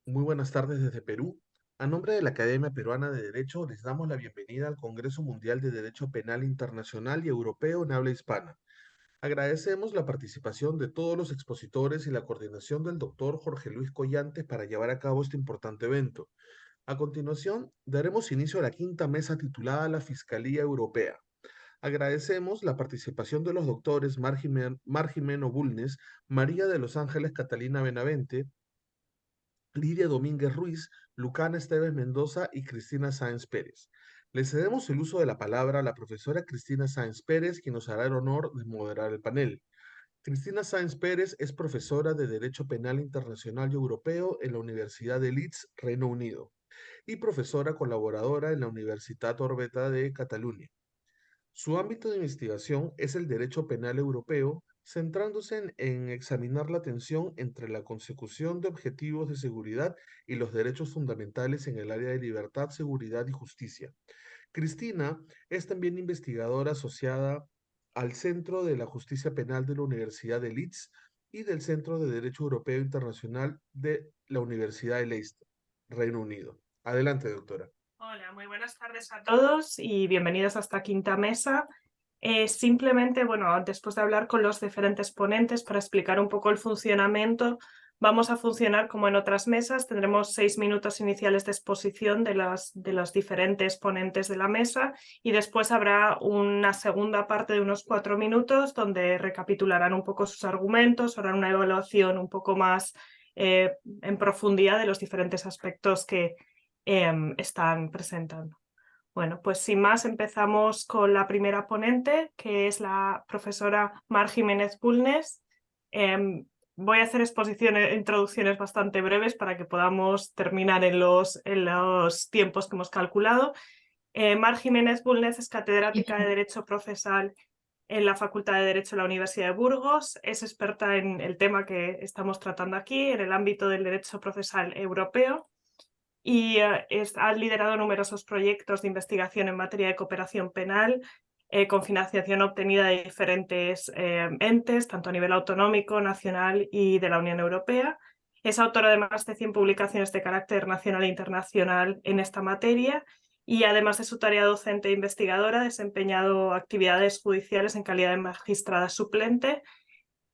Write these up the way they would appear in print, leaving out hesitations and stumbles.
Muy buenas tardes desde Perú. A nombre de la Academia Peruana de Derecho, les damos la bienvenida al Congreso Mundial de Derecho Penal Internacional y Europeo en habla hispana. Agradecemos la participación de todos los expositores y la coordinación del doctor Jorge Luis Collantes para llevar a cabo este importante evento. A continuación, daremos inicio a la quinta mesa titulada La Fiscalía Europea. Agradecemos la participación de los doctores Mar Jimeno Bulnes, María de los Ángeles Catalina Benavente, Lidia Domínguez Ruiz, Lucana Esteves Mendoza y Cristina Sáenz Pérez. Le cedemos el uso de la palabra a la profesora Cristina Sáenz Pérez, quien nos hará el honor de moderar el panel. Cristina Sáenz Pérez es profesora de Derecho Penal Internacional y Europeo en la Universidad de Leeds, Reino Unido, y profesora colaboradora en la Universitat Orbeta de Cataluña. Su ámbito de investigación es el derecho penal europeo, centrándose en examinar la tensión entre la consecución de objetivos de seguridad y los derechos fundamentales en el área de libertad, seguridad y justicia. Cristina es también investigadora asociada al Centro de la Justicia Penal de la Universidad de Leeds y del Centro de Derecho Europeo Internacional de la Universidad de Leicester, Reino Unido. Adelante, doctora. Hola, muy buenas tardes a todos y bienvenidos a esta quinta mesa. Simplemente, bueno, después de hablar con los diferentes ponentes para explicar un poco el funcionamiento, vamos a funcionar como en otras mesas. Tendremos 6 minutos iniciales de exposición de los diferentes ponentes de la mesa y después habrá una segunda parte de unos 4 minutos donde recapitularán un poco sus argumentos, harán una evaluación un poco más en profundidad de los diferentes aspectos que están presentando. Bueno, pues sin más empezamos con la primera ponente, que es la profesora Mar Jiménez Bulnes. Voy a hacer introducciones bastante breves para que podamos terminar en los tiempos que hemos calculado. Mar Jiménez Bulnes es catedrática de Derecho Procesal en la Facultad de Derecho de la Universidad de Burgos. Es experta en el tema que estamos tratando aquí, en el ámbito del derecho procesal europeo, y ha liderado numerosos proyectos de investigación en materia de cooperación penal con financiación obtenida de diferentes entes, tanto a nivel autonómico, nacional y de la Unión Europea. Es autora de más de 100 publicaciones de carácter nacional e internacional en esta materia y además de su tarea docente e investigadora, ha desempeñado actividades judiciales en calidad de magistrada suplente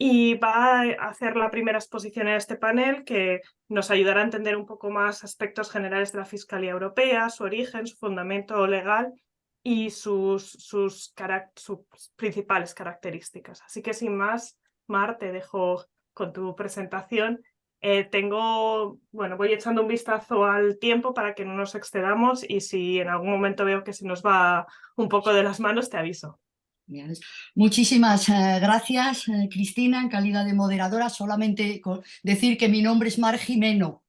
y va a hacer la primera exposición en este panel que nos ayudará a entender un poco más aspectos generales de la Fiscalía Europea, su origen, su fundamento legal y sus principales características. Así que sin más, Mar, te dejo con tu presentación. Voy echando un vistazo al tiempo para que no nos excedamos y si en algún momento veo que se nos va un poco de las manos, te aviso. Bien. Muchísimas gracias, Cristina, en calidad de moderadora. Solamente decir que mi nombre es Mar Jimeno.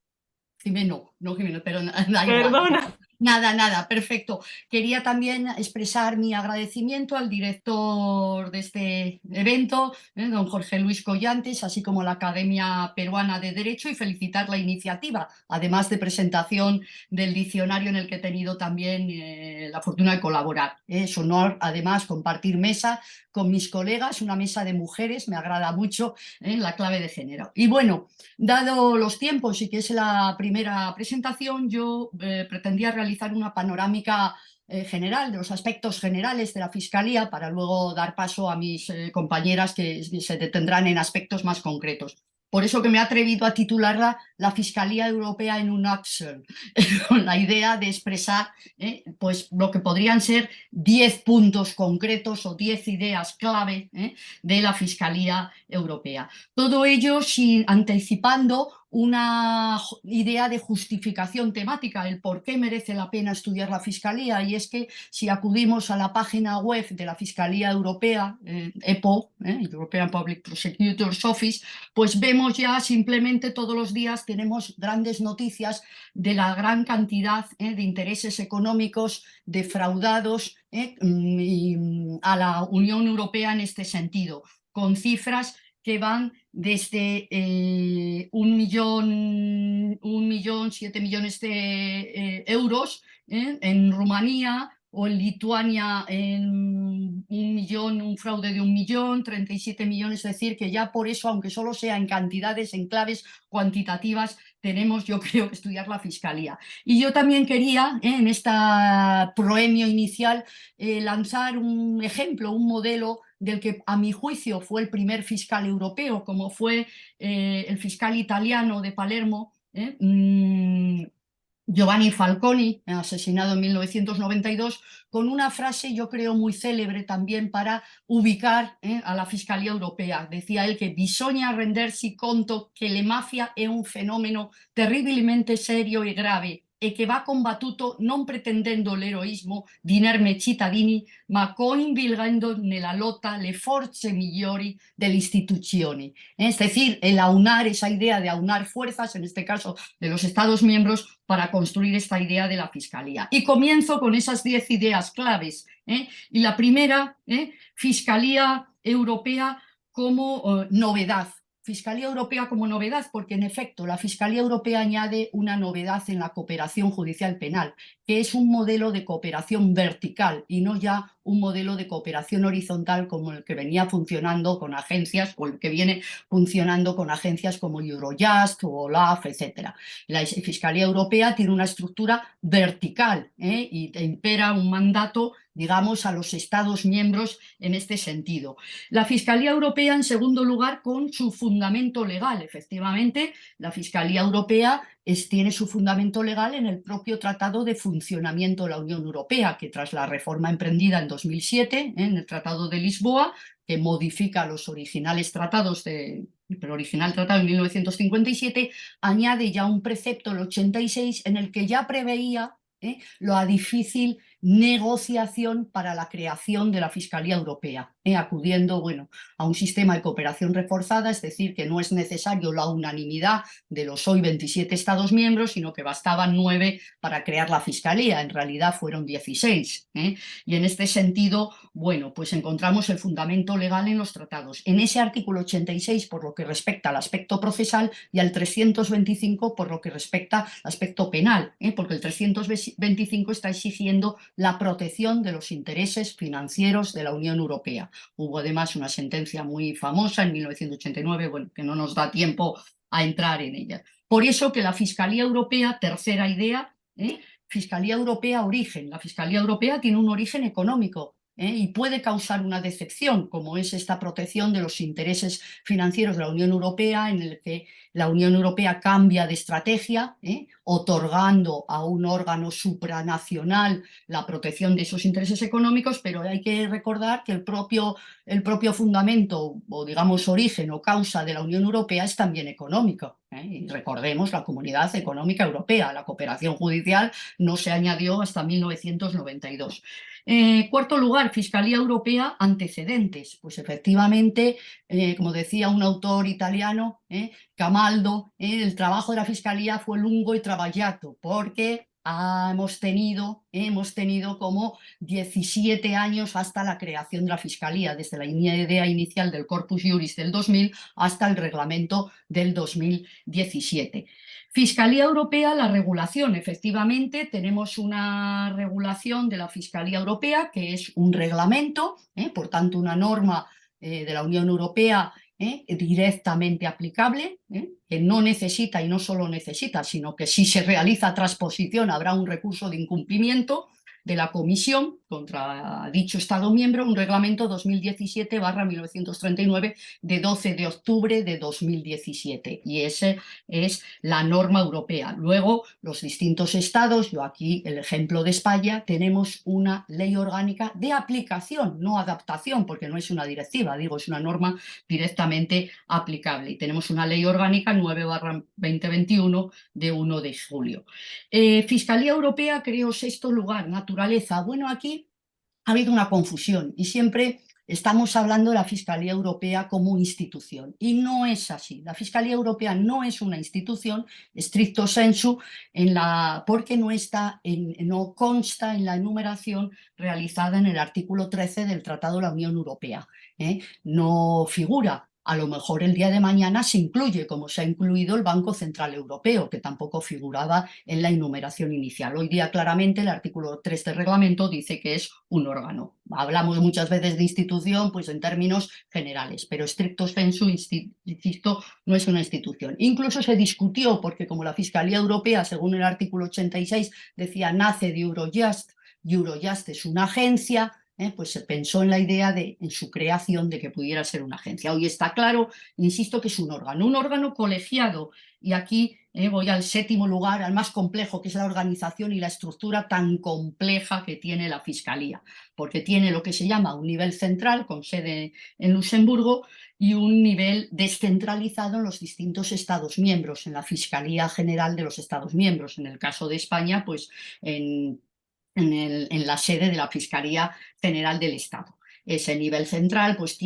Jimeno, no Jimeno, pero da igual. Perdona. Nada, perfecto. Quería también expresar mi agradecimiento al director de este evento, don Jorge Luis Collantes, así como la Academia Peruana de Derecho, y felicitar la iniciativa, además de presentación del diccionario en el que he tenido también la fortuna de colaborar. Es honor, además, compartir mesa con mis colegas, una mesa de mujeres, me agrada mucho la clave de género. Y bueno, dado los tiempos y que es la primera presentación, yo pretendía realizar una panorámica general de los aspectos generales de la Fiscalía para luego dar paso a mis compañeras que se detendrán en aspectos más concretos. Por eso que me he atrevido a titularla La Fiscalía Europea en un nutshell, con la idea de expresar pues lo que podrían ser 10 puntos concretos o 10 ideas clave de la Fiscalía Europea. Todo ello anticipando una idea de justificación temática, el por qué merece la pena estudiar la Fiscalía, y es que si acudimos a la página web de la Fiscalía Europea, EPO, European Public Prosecutor's Office, pues vemos ya simplemente todos los días tenemos grandes noticias de la gran cantidad de intereses económicos defraudados a la Unión Europea en este sentido, con cifras que van desde 7 millones de euros en Rumanía, o en Lituania en 1 millón, un fraude de 1 millón, 37 millones, es decir, que ya por eso, aunque solo sea en cantidades, en claves cuantitativas, tenemos, yo creo, que estudiar la Fiscalía. Y yo también quería, en este proemio inicial, lanzar un ejemplo, un modelo del que a mi juicio fue el primer fiscal europeo, como fue el fiscal italiano de Palermo, Giovanni Falconi, asesinado en 1992, con una frase, yo creo, muy célebre también para ubicar a la Fiscalía Europea. Decía él que bisogna rendersi conto che la mafia è un fenomeno terribilmente serio e grave e che va combattuto non pretendendo l'eroismo di inermi cittadini, ma coinvolgendo nella lotta le forze migliori delle istituzioni. Es decir, el aunar, esa idea de aunar fuerzas, en este caso de los Estados miembros, para construir esta idea de la Fiscalía. Y comienzo con esas 10 ideas claves. Y la primera, Fiscalía Europea como novedad. Fiscalía Europea como novedad, porque en efecto la Fiscalía Europea añade una novedad en la cooperación judicial penal, que es un modelo de cooperación vertical y no ya un modelo de cooperación horizontal como el que venía funcionando con agencias, o el que viene funcionando con agencias como Eurojust o OLAF, etc. La Fiscalía Europea tiene una estructura vertical y impera un mandato, digamos, a los Estados miembros en este sentido. La Fiscalía Europea, en segundo lugar, con su fundamento legal. Efectivamente, la Fiscalía Europea tiene su fundamento legal en el propio Tratado de Funcionamiento de la Unión Europea, que tras la reforma emprendida en 2007, en el Tratado de Lisboa, que modifica los originales tratados el original tratado en 1957, añade ya un precepto, el 86, en el que ya preveía la difícil negociación para la creación de la Fiscalía Europea, acudiendo, bueno, a un sistema de cooperación reforzada, es decir, que no es necesario la unanimidad de los hoy 27 Estados miembros, sino que bastaban 9 para crear la Fiscalía. En realidad fueron 16. Y en este sentido, bueno, pues encontramos el fundamento legal en los tratados. En ese artículo 86, por lo que respecta al aspecto procesal, y al 325, por lo que respecta al aspecto penal, porque el 325 está exigiendo la protección de los intereses financieros de la Unión Europea. Hubo además una sentencia muy famosa en 1989, bueno, que no nos da tiempo a entrar en ella. Por eso que la Fiscalía Europea, tercera idea, Fiscalía Europea origen. La Fiscalía Europea tiene un origen económico y puede causar una decepción, como es esta protección de los intereses financieros de la Unión Europea, en el que la Unión Europea cambia de estrategia, otorgando a un órgano supranacional la protección de esos intereses económicos, pero hay que recordar que el propio fundamento, o digamos origen o causa de la Unión Europea es también económico. Y recordemos la Comunidad Económica Europea, la cooperación judicial no se añadió hasta 1992. Cuarto lugar, Fiscalía Europea, antecedentes. Pues efectivamente, como decía un autor italiano, Camaldo, el trabajo de la Fiscalía fue lungo y traballato, porque hemos tenido como 17 años hasta la creación de la Fiscalía, desde la idea inicial del Corpus Juris del 2000 hasta el reglamento del 2017. Fiscalía Europea, la regulación. Efectivamente, tenemos una regulación de la Fiscalía Europea, que es un reglamento, por tanto, una norma de la Unión Europea directamente aplicable, que no necesita, y no solo necesita, sino que si se realiza transposición habrá un recurso de incumplimiento de la Comisión contra dicho Estado miembro, un reglamento 2017/1939 de 12 de octubre de 2017, y esa es la norma europea. Luego, los distintos estados, yo aquí el ejemplo de España, tenemos una ley orgánica de aplicación, no adaptación, porque no es una directiva, digo, es una norma directamente aplicable. Y tenemos una ley orgánica 9/2021 de 1 de julio. Fiscalía Europea, creo, sexto lugar, naturaleza. Bueno, aquí ha habido una confusión y siempre estamos hablando de la Fiscalía Europea como institución, y no es así. La Fiscalía Europea no es una institución stricto sensu, porque no consta en la enumeración realizada en el artículo 13 del Tratado de la Unión Europea. No figura A lo mejor el día de mañana se incluye, como se ha incluido el Banco Central Europeo, que tampoco figuraba en la enumeración inicial. Hoy día claramente el artículo 3 del reglamento dice que es un órgano. Hablamos muchas veces de institución pues en términos generales, pero stricto sensu, insisto, no es una institución. Incluso se discutió porque como la Fiscalía Europea, según el artículo 86, decía nace de Eurojust, y Eurojust es una agencia, pues se pensó en la idea en su creación de que pudiera ser una agencia. Hoy está claro, insisto, que es un órgano colegiado. Y aquí voy al séptimo lugar, al más complejo, que es la organización y la estructura tan compleja que tiene la Fiscalía, porque tiene lo que se llama un nivel central con sede en Luxemburgo y un nivel descentralizado en los distintos Estados miembros, en la Fiscalía General de los Estados miembros. En el caso de España, pues en la sede de la Fiscalía General del Estado. Ese nivel central pues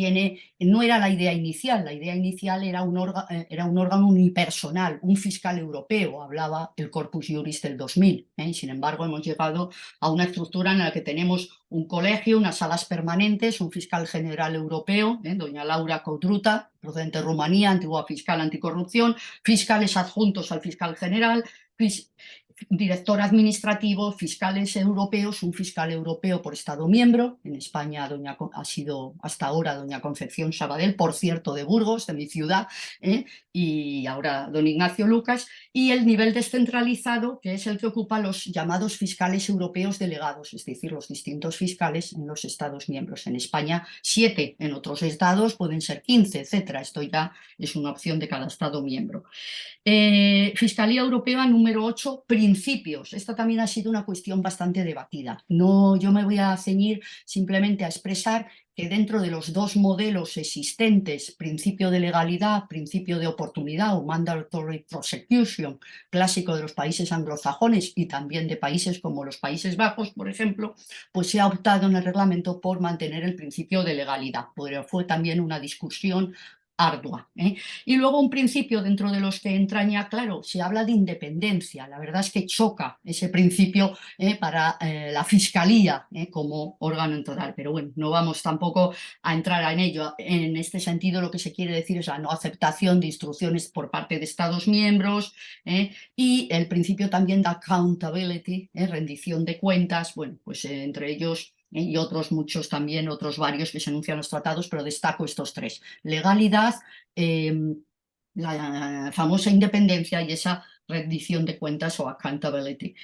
no era la idea inicial era un órgano unipersonal, un fiscal europeo, hablaba el Corpus Juris del 2000, y sin embargo hemos llegado a una estructura en la que tenemos un colegio, unas salas permanentes, un fiscal general europeo, doña Laura Codruta, procedente de Rumanía, antigua fiscal anticorrupción, fiscales adjuntos al fiscal general, director administrativo, fiscales europeos, un fiscal europeo por Estado miembro. En España ha sido hasta ahora doña Concepción Sabadell, por cierto, de Burgos, de mi ciudad, y ahora don Ignacio Lucas, y el nivel descentralizado, que es el que ocupa los llamados fiscales europeos delegados, es decir, los distintos fiscales en los Estados miembros. En España 7, en otros estados pueden ser 15, etc. Esto ya es una opción de cada Estado miembro. Fiscalía Europea número 8, principios. Esta también ha sido una cuestión bastante debatida. Yo me voy a ceñir simplemente a expresar que dentro de los dos modelos existentes, principio de legalidad, principio de oportunidad o mandatory prosecution, clásico de los países anglosajones y también de países como los Países Bajos, por ejemplo, pues se ha optado en el reglamento por mantener el principio de legalidad. Pero fue también una discusión ardua. Y luego un principio dentro de los que entraña, claro, se habla de independencia. La verdad es que choca ese principio para la Fiscalía como órgano en total. Pero bueno, no vamos tampoco a entrar en ello. En este sentido, lo que se quiere decir es la no aceptación de instrucciones por parte de Estados miembros y el principio también de accountability, rendición de cuentas. Bueno, pues entre ellos y otros muchos también, otros varios que se enuncian en los tratados, pero destaco estos tres: legalidad, la famosa independencia y esa rendición de cuentas o accountability.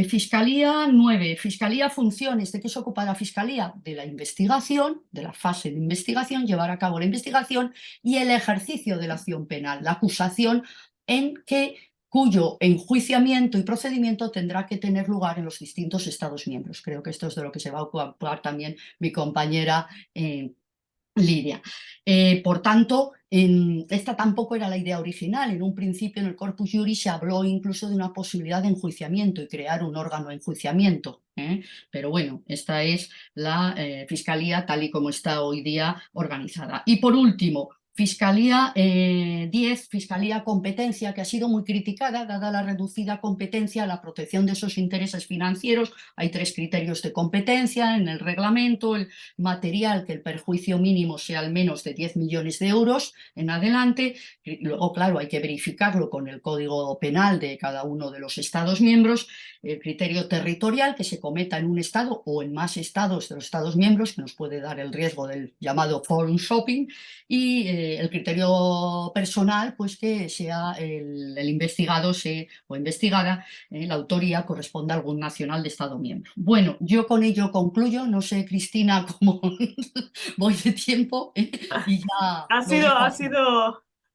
Fiscalía 9, Fiscalía funciones. ¿De qué se ocupa la Fiscalía? De la investigación, de la fase de investigación, llevar a cabo la investigación y el ejercicio de la acción penal, la acusación cuyo enjuiciamiento y procedimiento tendrá que tener lugar en los distintos Estados miembros. Creo que esto es de lo que se va a ocupar también mi compañera Lidia. Por tanto, esta tampoco era la idea original. En un principio, en el Corpus Juris, se habló incluso de una posibilidad de enjuiciamiento y crear un órgano de enjuiciamiento. Pero bueno, esta es la Fiscalía tal y como está hoy día organizada. Y por último, Fiscalía 10, Fiscalía Competencia, que ha sido muy criticada dada la reducida competencia a la protección de esos intereses financieros. Hay 3 criterios de competencia en el reglamento: el material, que el perjuicio mínimo sea al menos de 10 millones de euros en adelante. Luego, claro, hay que verificarlo con el Código Penal de cada uno de los Estados miembros. El criterio territorial, que se cometa en un estado o en más estados de los Estados miembros, que nos puede dar el riesgo del llamado forum shopping. Y el criterio personal, pues que sea el investigado o investigada, la autoría corresponda a algún nacional de Estado miembro. Bueno, yo con ello concluyo. No sé, Cristina, cómo voy de tiempo, y ya lo dejo aquí.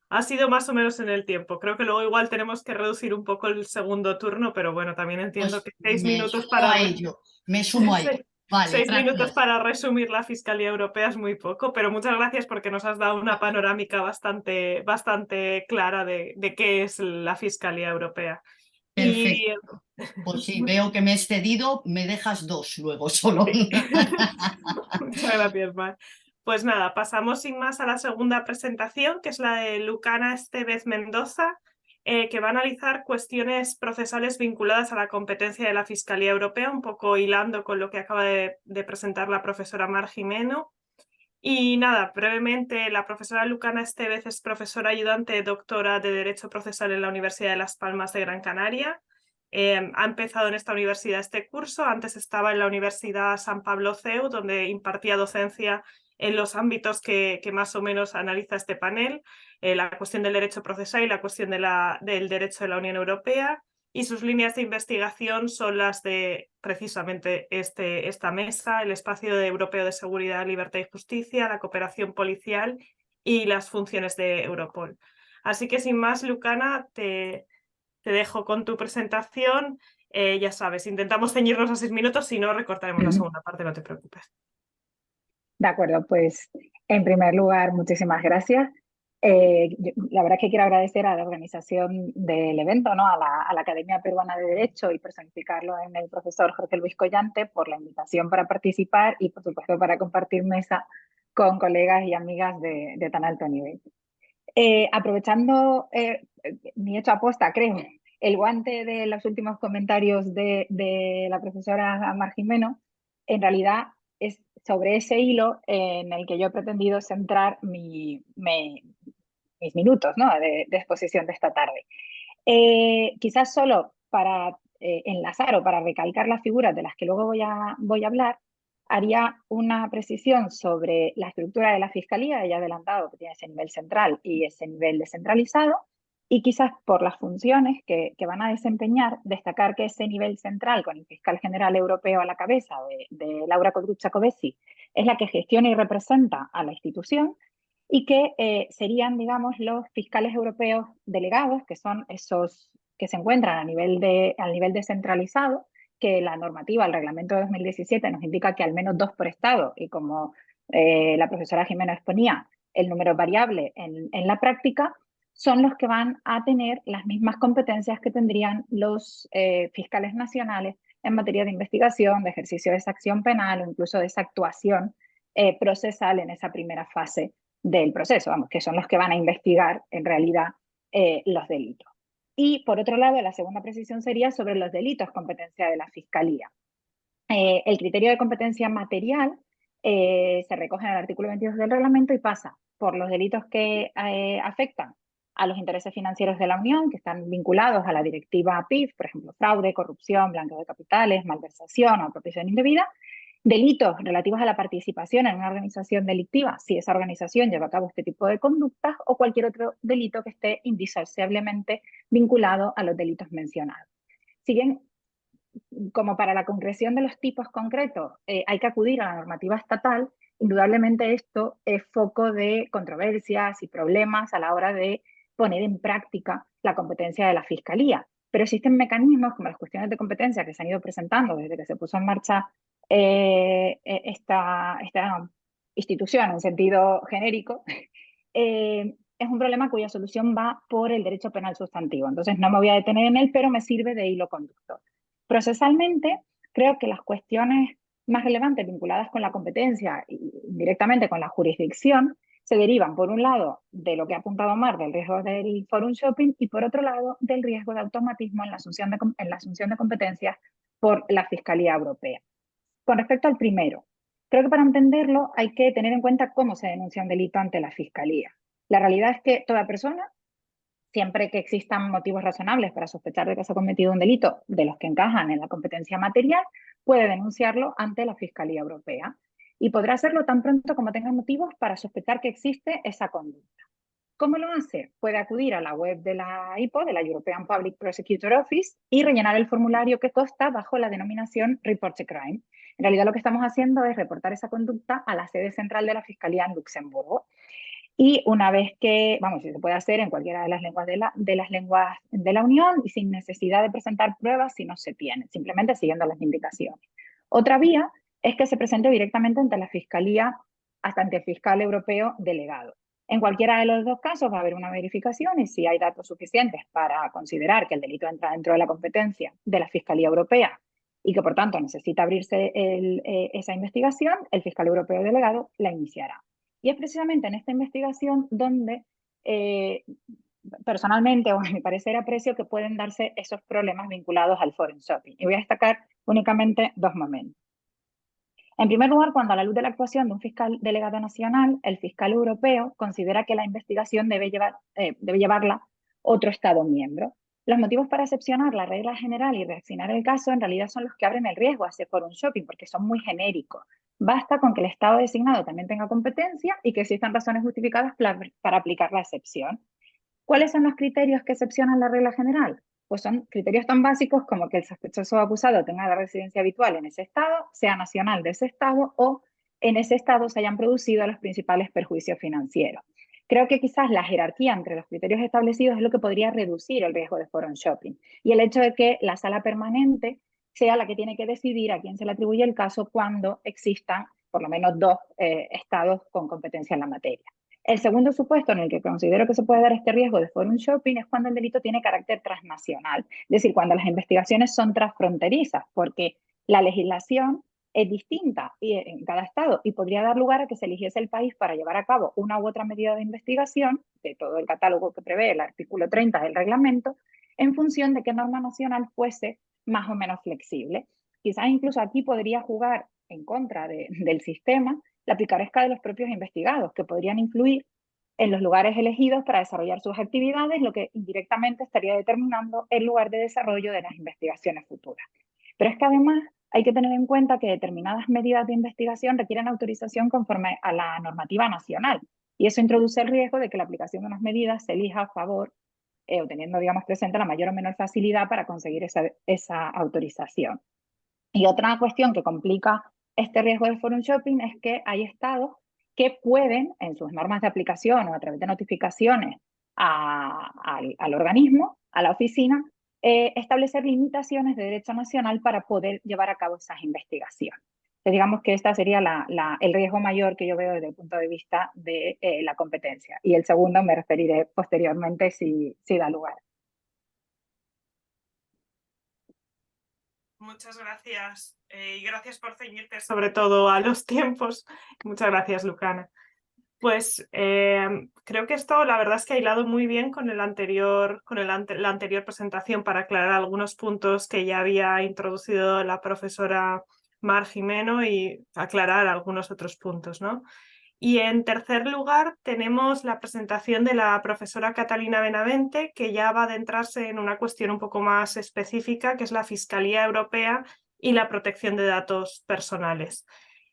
Ha sido más o menos en el tiempo. Creo que luego igual tenemos que reducir un poco el segundo turno, pero bueno, también entiendo Pues que 6 me minutos sumo a ello, me sumo a ello. Vale, 6 minutos gracias. para resumir la Fiscalía Europea es muy poco, pero muchas gracias porque nos has dado una panorámica bastante clara de qué es la Fiscalía Europea. Y Perfecto. Pues sí, veo que me he excedido, me dejas 2 luego solo. sí. Muchas gracias, Mar. Pues nada, pasamos sin más a la segunda presentación, que es la de Lucana Estevez Mendoza, que va a analizar cuestiones procesales vinculadas a la competencia de la Fiscalía Europea, un poco hilando con lo que acaba de presentar la profesora Mar Jimeno. Y nada, brevemente, la profesora Lucana Estevez es profesora ayudante doctora de Derecho Procesal en la Universidad de Las Palmas de Gran Canaria. Ha empezado en esta universidad este curso, antes estaba en la Universidad San Pablo CEU, donde impartía docencia en los ámbitos que más o menos analiza este panel, la cuestión del derecho procesal y la cuestión del derecho de la Unión Europea. Y sus líneas de investigación son las de precisamente esta mesa, el espacio europeo de seguridad, libertad y justicia, la cooperación policial y las funciones de Europol. Así que sin más, Lucana, te dejo con tu presentación. Ya sabes, intentamos ceñirnos a 6 minutos, si no recortaremos la segunda parte, no te preocupes. De acuerdo, pues en primer lugar, muchísimas gracias. La verdad es que quiero agradecer a la organización del evento, ¿no? a la Academia Peruana de Derecho y personificarlo en el profesor Jorge Luis Collante por la invitación para participar y, por supuesto, para compartir mesa con colegas y amigas de tan alto nivel. Aprovechando mi hecho aposta, creo, el guante de los últimos comentarios de la profesora Mar Jimeno, en realidad es sobre ese hilo en el que yo he pretendido centrar mis minutos, ¿no? de exposición de esta tarde. Quizás solo para enlazar o para recalcar las figuras de las que luego voy a hablar, haría una precisión sobre la estructura de la Fiscalía, ya he adelantado que tiene ese nivel central y ese nivel descentralizado, y quizás por las funciones que van a desempeñar, destacar que ese nivel central, con el fiscal general europeo a la cabeza de Laura Codrucha Kövesi, es la que gestiona y representa a la institución, y que serían, digamos, los fiscales europeos delegados, que son esos que se encuentran al nivel descentralizado, que la normativa, el reglamento de 2017 nos indica que al menos 2 por estado, y como la profesora Jimeno exponía, el número es variable en la práctica, son los que van a tener las mismas competencias que tendrían los fiscales nacionales en materia de investigación, de ejercicio de esa acción penal o incluso de esa actuación procesal en esa primera fase del proceso, vamos, que son los que van a investigar en realidad los delitos. Y por otro lado, la segunda precisión sería sobre los delitos competencia de la Fiscalía. El criterio de competencia material se recoge en el artículo 22 del reglamento y pasa por los delitos que afectan a los intereses financieros de la Unión, que están vinculados a la directiva PIF, por ejemplo, fraude, corrupción, blanqueo de capitales, malversación o apropiación indebida. Delitos relativos a la participación en una organización delictiva, si esa organización lleva a cabo este tipo de conductas, o cualquier otro delito que esté indisociablemente vinculado a los delitos mencionados. Si bien, como para la concreción de los tipos concretos hay que acudir a la normativa estatal, indudablemente esto es foco de controversias y problemas a la hora de poner en práctica la competencia de la Fiscalía. Pero existen mecanismos como las cuestiones de competencia que se han ido presentando desde que se puso en marcha esta institución en sentido genérico, es un problema cuya solución va por el derecho penal sustantivo. Entonces no me voy a detener en él, pero me sirve de hilo conductor. Procesalmente, creo que las cuestiones más relevantes vinculadas con la competencia y directamente con la jurisdicción se derivan, por un lado, de lo que ha apuntado Mar, del riesgo del forum shopping, y por otro lado, del riesgo de automatismo en la asunción de competencias por la Fiscalía Europea. Con respecto al primero, creo que para entenderlo hay que tener en cuenta cómo se denuncia un delito ante la Fiscalía. La realidad es que toda persona, siempre que existan motivos razonables para sospechar de que se ha cometido un delito de los que encajan en la competencia material, puede denunciarlo ante la Fiscalía Europea y podrá hacerlo tan pronto como tenga motivos para sospechar que existe esa conducta. ¿Cómo lo hace? Puede acudir a la web de la IPO, de la European Public Prosecutor Office, y rellenar el formulario que consta bajo la denominación Report a Crime. En realidad lo que estamos haciendo es reportar esa conducta a la sede central de la Fiscalía en Luxemburgo. Y una vez que, vamos, si se puede hacer en cualquiera de las lenguas de la Unión y sin necesidad de presentar pruebas si no se tiene, simplemente siguiendo las indicaciones. Otra vía es que se presente directamente ante la Fiscalía, hasta ante el fiscal europeo delegado. En cualquiera de los dos casos va a haber una verificación y si hay datos suficientes para considerar que el delito entra dentro de la competencia de la Fiscalía Europea y que por tanto necesita abrirse esa investigación, el fiscal europeo delegado la iniciará. Y es precisamente en esta investigación donde personalmente, o a mi parecer, aprecio que pueden darse esos problemas vinculados al forum shopping. Y voy a destacar únicamente 2 momentos. En primer lugar, cuando a la luz de la actuación de un fiscal delegado nacional, el fiscal europeo considera que la investigación debe llevarla otro Estado miembro. Los motivos para excepcionar la regla general y reaccionar el caso en realidad son los que abren el riesgo a ese forum shopping, porque son muy genéricos. Basta con que el Estado designado también tenga competencia y que existan razones justificadas para aplicar la excepción. ¿Cuáles son los criterios que excepcionan la regla general? Pues son criterios tan básicos como que el sospechoso o acusado tenga la residencia habitual en ese Estado, sea nacional de ese Estado o en ese Estado se hayan producido los principales perjuicios financieros. Creo que quizás la jerarquía entre los criterios establecidos es lo que podría reducir el riesgo de forum shopping y el hecho de que la sala permanente sea la que tiene que decidir a quién se le atribuye el caso cuando existan por lo menos dos estados con competencia en la materia. El segundo supuesto en el que considero que se puede dar este riesgo de forum shopping es cuando el delito tiene carácter transnacional, es decir, cuando las investigaciones son transfronterizas, porque la legislación es distinta en cada estado y podría dar lugar a que se eligiese el país para llevar a cabo una u otra medida de investigación de todo el catálogo que prevé el artículo 30 del reglamento en función de qué norma nacional fuese más o menos flexible. Quizás incluso aquí podría jugar en contra del sistema la picaresca de los propios investigados, que podrían influir en los lugares elegidos para desarrollar sus actividades, lo que indirectamente estaría determinando el lugar de desarrollo de las investigaciones futuras. Pero es que además hay que tener en cuenta que determinadas medidas de investigación requieren autorización conforme a la normativa nacional, y eso introduce el riesgo de que la aplicación de unas medidas se elija a favor o teniendo, digamos, presente la mayor o menor facilidad para conseguir esa autorización. Y otra cuestión que complica este riesgo de forum shopping es que hay estados que pueden, en sus normas de aplicación o a través de notificaciones al organismo, a la oficina, establecer limitaciones de derecho nacional para poder llevar a cabo esas investigaciones. Entonces, digamos que este sería el riesgo mayor que yo veo desde el punto de vista de la competencia. Y el segundo me referiré posteriormente si da lugar. Muchas gracias y gracias por ceñirte sobre todo a los tiempos. Muchas gracias, Lucana. Pues creo que esto la verdad es que ha hilado muy bien con la anterior presentación para aclarar algunos puntos que ya había introducido la profesora Mar Gimeno y aclarar algunos otros puntos, ¿no? Y en tercer lugar tenemos la presentación de la profesora Catalina Benavente, que ya va a adentrarse en una cuestión un poco más específica, que es la Fiscalía Europea y la protección de datos personales.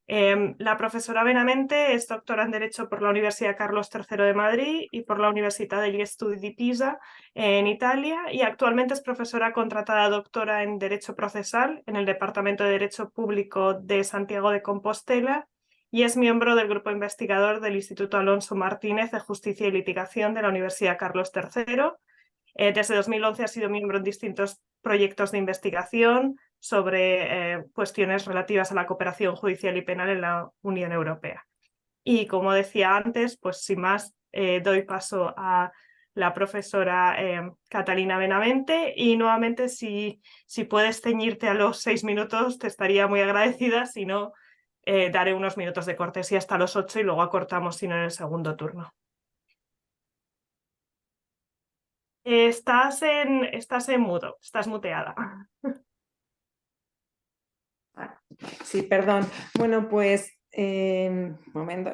La profesora Benavente es doctora en Derecho por la Universidad Carlos III de Madrid y por la Università degli Studi di Pisa en Italia, y actualmente es profesora contratada doctora en Derecho Procesal en el Departamento de Derecho Público de Santiago de Compostela y es miembro del grupo investigador del Instituto Alonso Martínez de Justicia y Litigación de la Universidad Carlos III. Desde 2011 ha sido miembro en distintos proyectos de investigación sobre cuestiones relativas a la cooperación judicial y penal en la Unión Europea. Y como decía antes, pues sin más, doy paso a la profesora Catalina Benavente y nuevamente si puedes ceñirte a los 6 minutos te estaría muy agradecida, si no daré unos minutos de cortesía hasta los 8 y luego acortamos si no en el segundo turno. Estás en mudo, estás muteada. Sí, perdón. Bueno, pues, momento.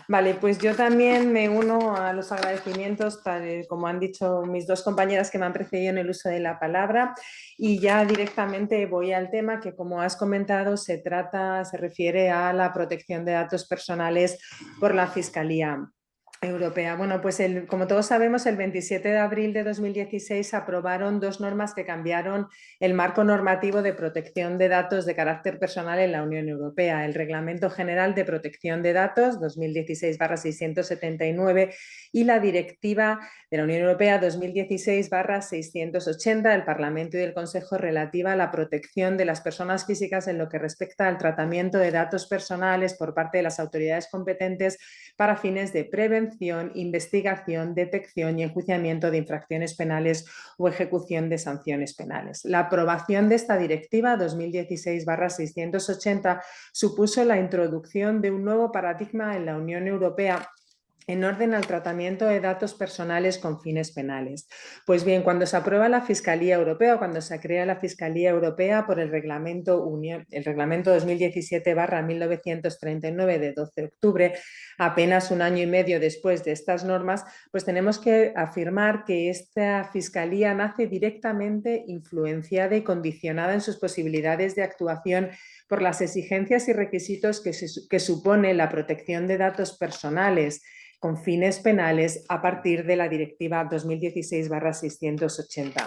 Vale, pues yo también me uno a los agradecimientos, tal como han dicho mis dos compañeras que me han precedido en el uso de la palabra, y ya directamente voy al tema que, como has comentado, se refiere a la protección de datos personales por la Fiscalía Europea. Bueno, pues como todos sabemos, el 27 de abril de 2016 se aprobaron dos normas que cambiaron el marco normativo de protección de datos de carácter personal en la Unión Europea, el Reglamento General de Protección de Datos 2016/679 y la Directiva de la Unión Europea 2016/680 del Parlamento y del Consejo relativa a la protección de las personas físicas en lo que respecta al tratamiento de datos personales por parte de las autoridades competentes para fines de prevención, investigación, detección y enjuiciamiento de infracciones penales o ejecución de sanciones penales. La aprobación de esta Directiva 2016/680 supuso la introducción de un nuevo paradigma en la Unión Europea en orden al tratamiento de datos personales con fines penales. Pues bien, cuando se aprueba la Fiscalía Europea, cuando se crea la Fiscalía Europea por el Reglamento 2017/1939 de 12 de octubre, apenas un año y medio después de estas normas, pues tenemos que afirmar que esta Fiscalía nace directamente influenciada y condicionada en sus posibilidades de actuación por las exigencias y requisitos que supone la protección de datos personales con fines penales a partir de la Directiva 2016/680.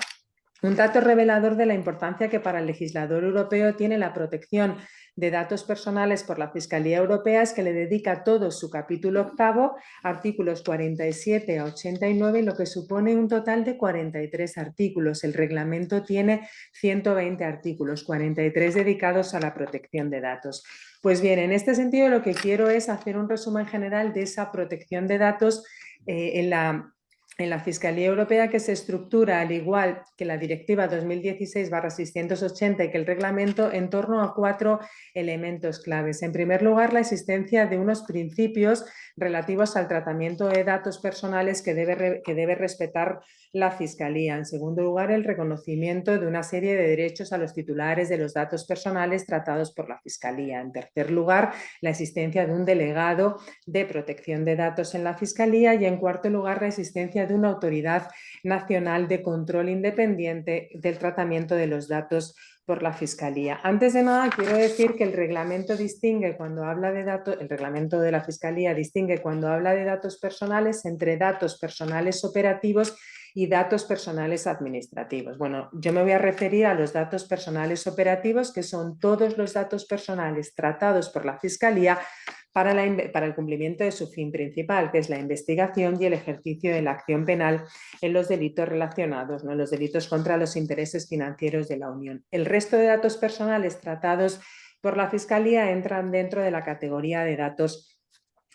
Un dato revelador de la importancia que para el legislador europeo tiene la protección de datos personales por la Fiscalía Europea es que le dedica todo su capítulo octavo, artículos 47 a 89, lo que supone un total de 43 artículos. El reglamento tiene 120 artículos, 43 dedicados a la protección de datos. Pues bien, en este sentido lo que quiero es hacer un resumen general de esa protección de datos en la Fiscalía Europea, que se estructura, al igual que la Directiva 2016/680 y que el reglamento, en torno a 4 elementos claves. En primer lugar, la existencia de unos principios relativos al tratamiento de datos personales que debe respetar la Fiscalía. En segundo lugar, el reconocimiento de una serie de derechos a los titulares de los datos personales tratados por la Fiscalía. En tercer lugar, la existencia de un delegado de protección de datos en la Fiscalía y, en cuarto lugar, la existencia de una autoridad nacional de control independiente del tratamiento de los datos por la Fiscalía. Antes de nada, quiero decir que el reglamento distingue cuando habla de datos, el reglamento de la Fiscalía distingue cuando habla de datos personales entre datos personales operativos y datos personales administrativos. Bueno, yo me voy a referir a los datos personales operativos, que son todos los datos personales tratados por la Fiscalía para el cumplimiento de su fin principal, que es la investigación y el ejercicio de la acción penal en los delitos relacionados, ¿no?, los delitos contra los intereses financieros de la Unión. El resto de datos personales tratados por la Fiscalía entran dentro de la categoría de datos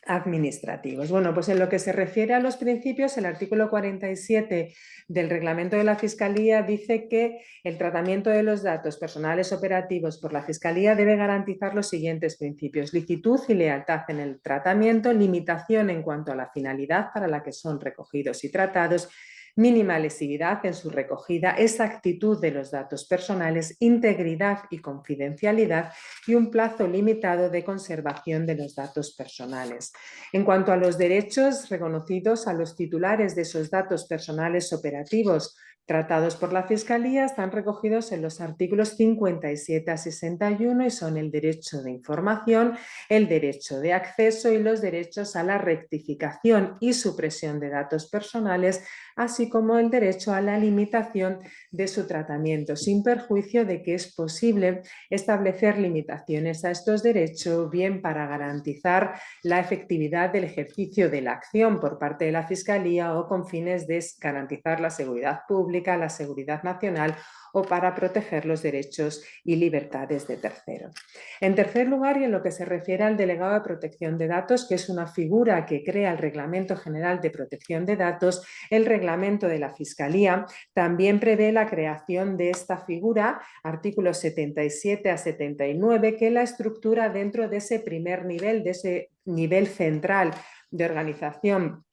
administrativos. Bueno, pues en lo que se refiere a los principios, el artículo 47 del reglamento de la Fiscalía dice que el tratamiento de los datos personales operativos por la Fiscalía debe garantizar los siguientes principios: licitud y lealtad en el tratamiento, limitación en cuanto a la finalidad para la que son recogidos y tratados, mínima lesividad en su recogida, exactitud de los datos personales, integridad y confidencialidad y un plazo limitado de conservación de los datos personales. En cuanto a los derechos reconocidos a los titulares de esos datos personales operativos tratados por la Fiscalía, están recogidos en los artículos 57 a 61 y son el derecho de información, el derecho de acceso y los derechos a la rectificación y supresión de datos personales, así como el derecho a la limitación de su tratamiento, sin perjuicio de que es posible establecer limitaciones a estos derechos, bien para garantizar la efectividad del ejercicio de la acción por parte de la Fiscalía o con fines de garantizar la seguridad pública, la seguridad nacional o para proteger los derechos y libertades de terceros. En tercer lugar, y en lo que se refiere al delegado de protección de datos, que es una figura que crea el Reglamento General de Protección de Datos, el reglamento de la Fiscalía también prevé la creación de esta figura, artículos 77 a 79, que la estructura dentro de ese primer nivel, de ese nivel central de organización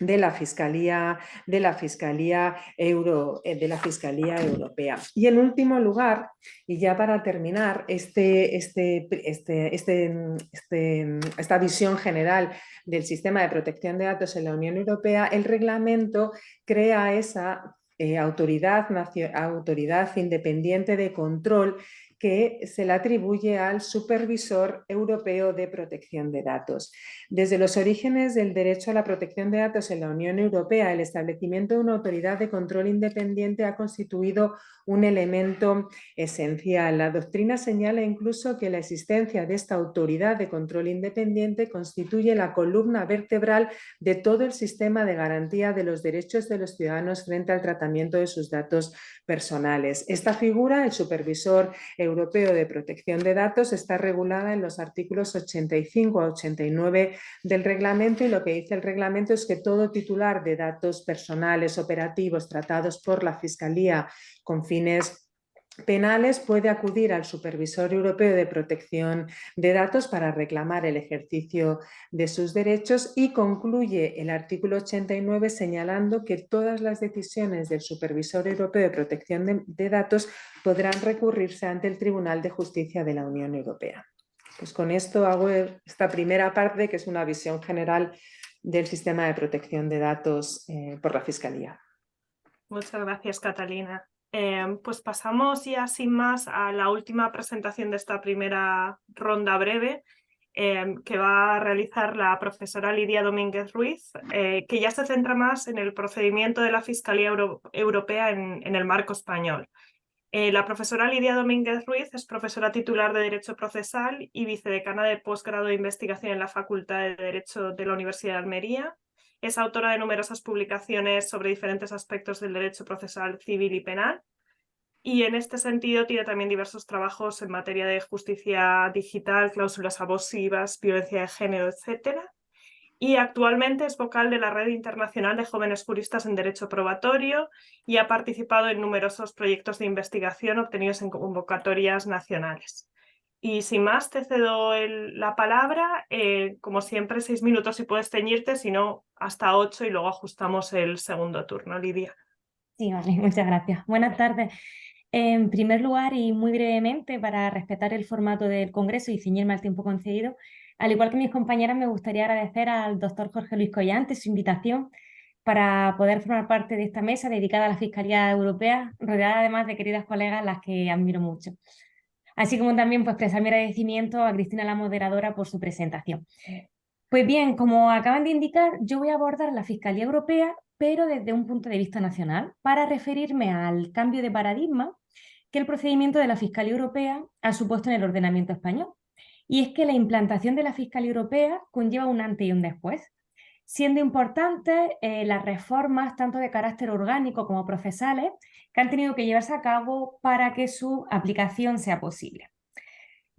de la Fiscalía Europea. Y en último lugar, y ya para terminar esta visión general del sistema de protección de datos en la Unión Europea, el reglamento crea esa autoridad independiente de control que se le atribuye al Supervisor Europeo de Protección de Datos. Desde los orígenes del derecho a la protección de datos en la Unión Europea, el establecimiento de una autoridad de control independiente ha constituido un elemento esencial. La doctrina señala incluso que la existencia de esta autoridad de control independiente constituye la columna vertebral de todo el sistema de garantía de los derechos de los ciudadanos frente al tratamiento de sus datos personales. Esta figura, el Supervisor Europeo de Protección de Datos, está regulada en los artículos 85 a 89 del reglamento, y lo que dice el reglamento es que todo titular de datos personales operativos tratados por la Fiscalía con fines penales puede acudir al Supervisor Europeo de Protección de Datos para reclamar el ejercicio de sus derechos, y concluye el artículo 89 señalando que todas las decisiones del Supervisor Europeo de Protección de Datos podrán recurrirse ante el Tribunal de Justicia de la Unión Europea. Pues con esto hago esta primera parte, que es una visión general del sistema de protección de datos por la Fiscalía. Muchas gracias, Catalina. Pues pasamos ya sin más a la última presentación de esta primera ronda breve, que va a realizar la profesora Lidia Domínguez Ruiz, que ya se centra más en el procedimiento de la Fiscalía Europea en el marco español. La profesora Lidia Domínguez Ruiz es profesora titular de Derecho Procesal y vicedecana de posgrado de investigación en la Facultad de Derecho de la Universidad de Almería. Es autora de numerosas publicaciones sobre diferentes aspectos del derecho procesal civil y penal, y en este sentido tiene también diversos trabajos en materia de justicia digital, cláusulas abusivas, violencia de género, etc. Y actualmente es vocal de la Red Internacional de Jóvenes Juristas en Derecho Probatorio y ha participado en numerosos proyectos de investigación obtenidos en convocatorias nacionales. Y sin más, te cedo la palabra. Como siempre, 6 minutos si puedes ceñirte, si no, hasta 8, y luego ajustamos el segundo turno. Lidia. Sí, vale, muchas gracias. Buenas tardes. En primer lugar, y muy brevemente, para respetar el formato del Congreso y ceñirme al tiempo concedido, al igual que mis compañeras, me gustaría agradecer al doctor Jorge Luis Collante su invitación para poder formar parte de esta mesa dedicada a la Fiscalía Europea, rodeada además de queridas colegas, las que admiro mucho. Así como también pues, expresar mi agradecimiento a Cristina, la moderadora, por su presentación. Pues bien, como acaban de indicar, yo voy a abordar la Fiscalía Europea, pero desde un punto de vista nacional, para referirme al cambio de paradigma que el procedimiento de la Fiscalía Europea ha supuesto en el ordenamiento español. Y es que la implantación de la Fiscalía Europea conlleva un antes y un después, siendo importantes las reformas tanto de carácter orgánico como procesales que han tenido que llevarse a cabo para que su aplicación sea posible.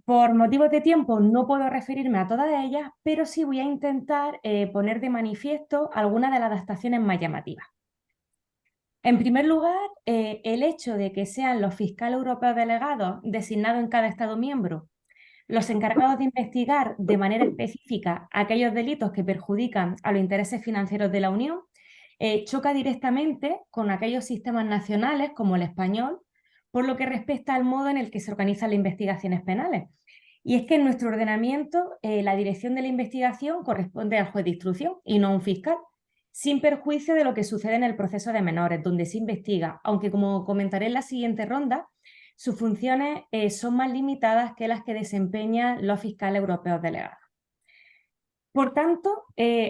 Por motivos de tiempo no puedo referirme a todas ellas, pero sí voy a intentar poner de manifiesto algunas de las adaptaciones más llamativas. En primer lugar, el hecho de que sean los fiscales europeos delegados designados en cada Estado miembro los encargados de investigar de manera específica aquellos delitos que perjudican a los intereses financieros de la Unión, choca directamente con aquellos sistemas nacionales como el español, por lo que respecta al modo en el que se organizan las investigaciones penales. Y es que en nuestro ordenamiento la dirección de la investigación corresponde al juez de instrucción y no a un fiscal, sin perjuicio de lo que sucede en el proceso de menores, donde se investiga, aunque como comentaré en la siguiente ronda, sus funciones son más limitadas que las que desempeñan los fiscales europeos delegados. Por tanto,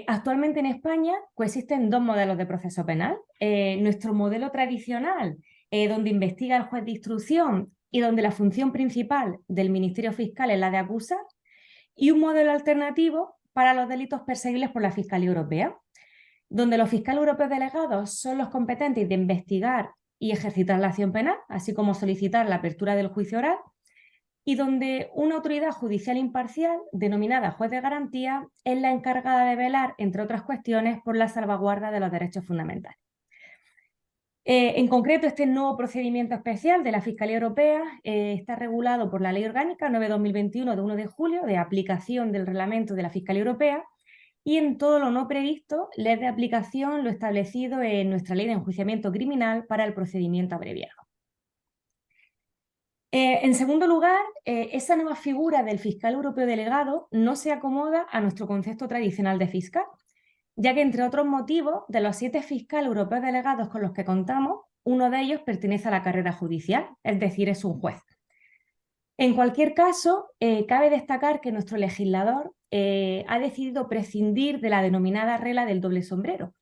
actualmente en España coexisten dos modelos de proceso penal. Nuestro modelo tradicional, donde investiga el juez de instrucción y donde la función principal del Ministerio Fiscal es la de acusar, y un modelo alternativo para los delitos perseguibles por la Fiscalía Europea, donde los fiscales europeos delegados son los competentes de investigar y ejercitar la acción penal, así como solicitar la apertura del juicio oral, y donde una autoridad judicial imparcial, denominada juez de garantía, es la encargada de velar, entre otras cuestiones, por la salvaguarda de los derechos fundamentales. En concreto, este nuevo procedimiento especial de la Fiscalía Europea está regulado por la Ley Orgánica 9/2021 de 1 de julio de aplicación del Reglamento de la Fiscalía Europea, y en todo lo no previsto le es de aplicación lo establecido en nuestra Ley de Enjuiciamiento Criminal para el procedimiento abreviado. En segundo lugar, esa nueva figura del fiscal europeo delegado no se acomoda a nuestro concepto tradicional de fiscal, ya que entre otros motivos, de los 7 fiscales europeos delegados con los que contamos, uno de ellos pertenece a la carrera judicial, es decir, es un juez. En cualquier caso, cabe destacar que nuestro legislador ha decidido prescindir de la denominada regla del doble sombrero,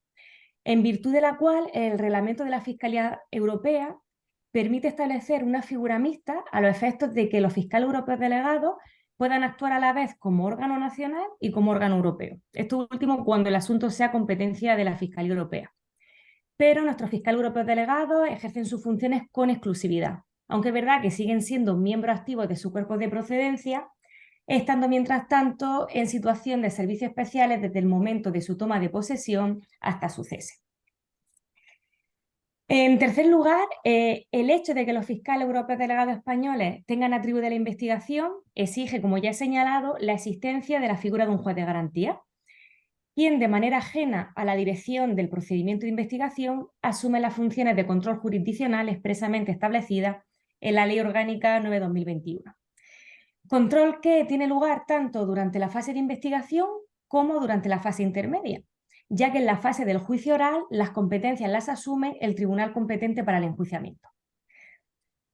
en virtud de la cual el reglamento de la Fiscalía Europea permite establecer una figura mixta a los efectos de que los fiscales europeos delegados puedan actuar a la vez como órgano nacional y como órgano europeo. Esto último cuando el asunto sea competencia de la Fiscalía Europea. Pero nuestros fiscales europeos delegados ejercen sus funciones con exclusividad, aunque es verdad que siguen siendo miembros activos de su cuerpo de procedencia, estando mientras tanto en situación de servicios especiales desde el momento de su toma de posesión hasta su cese. En tercer lugar, el hecho de que los fiscales europeos delegados españoles tengan atribuido a la investigación exige, como ya he señalado, la existencia de la figura de un juez de garantía, quien de manera ajena a la dirección del procedimiento de investigación asume las funciones de control jurisdiccional expresamente establecidas en la Ley Orgánica 9/2021. Control que tiene lugar tanto durante la fase de investigación como durante la fase intermedia, ya que en la fase del juicio oral las competencias las asume el tribunal competente para el enjuiciamiento.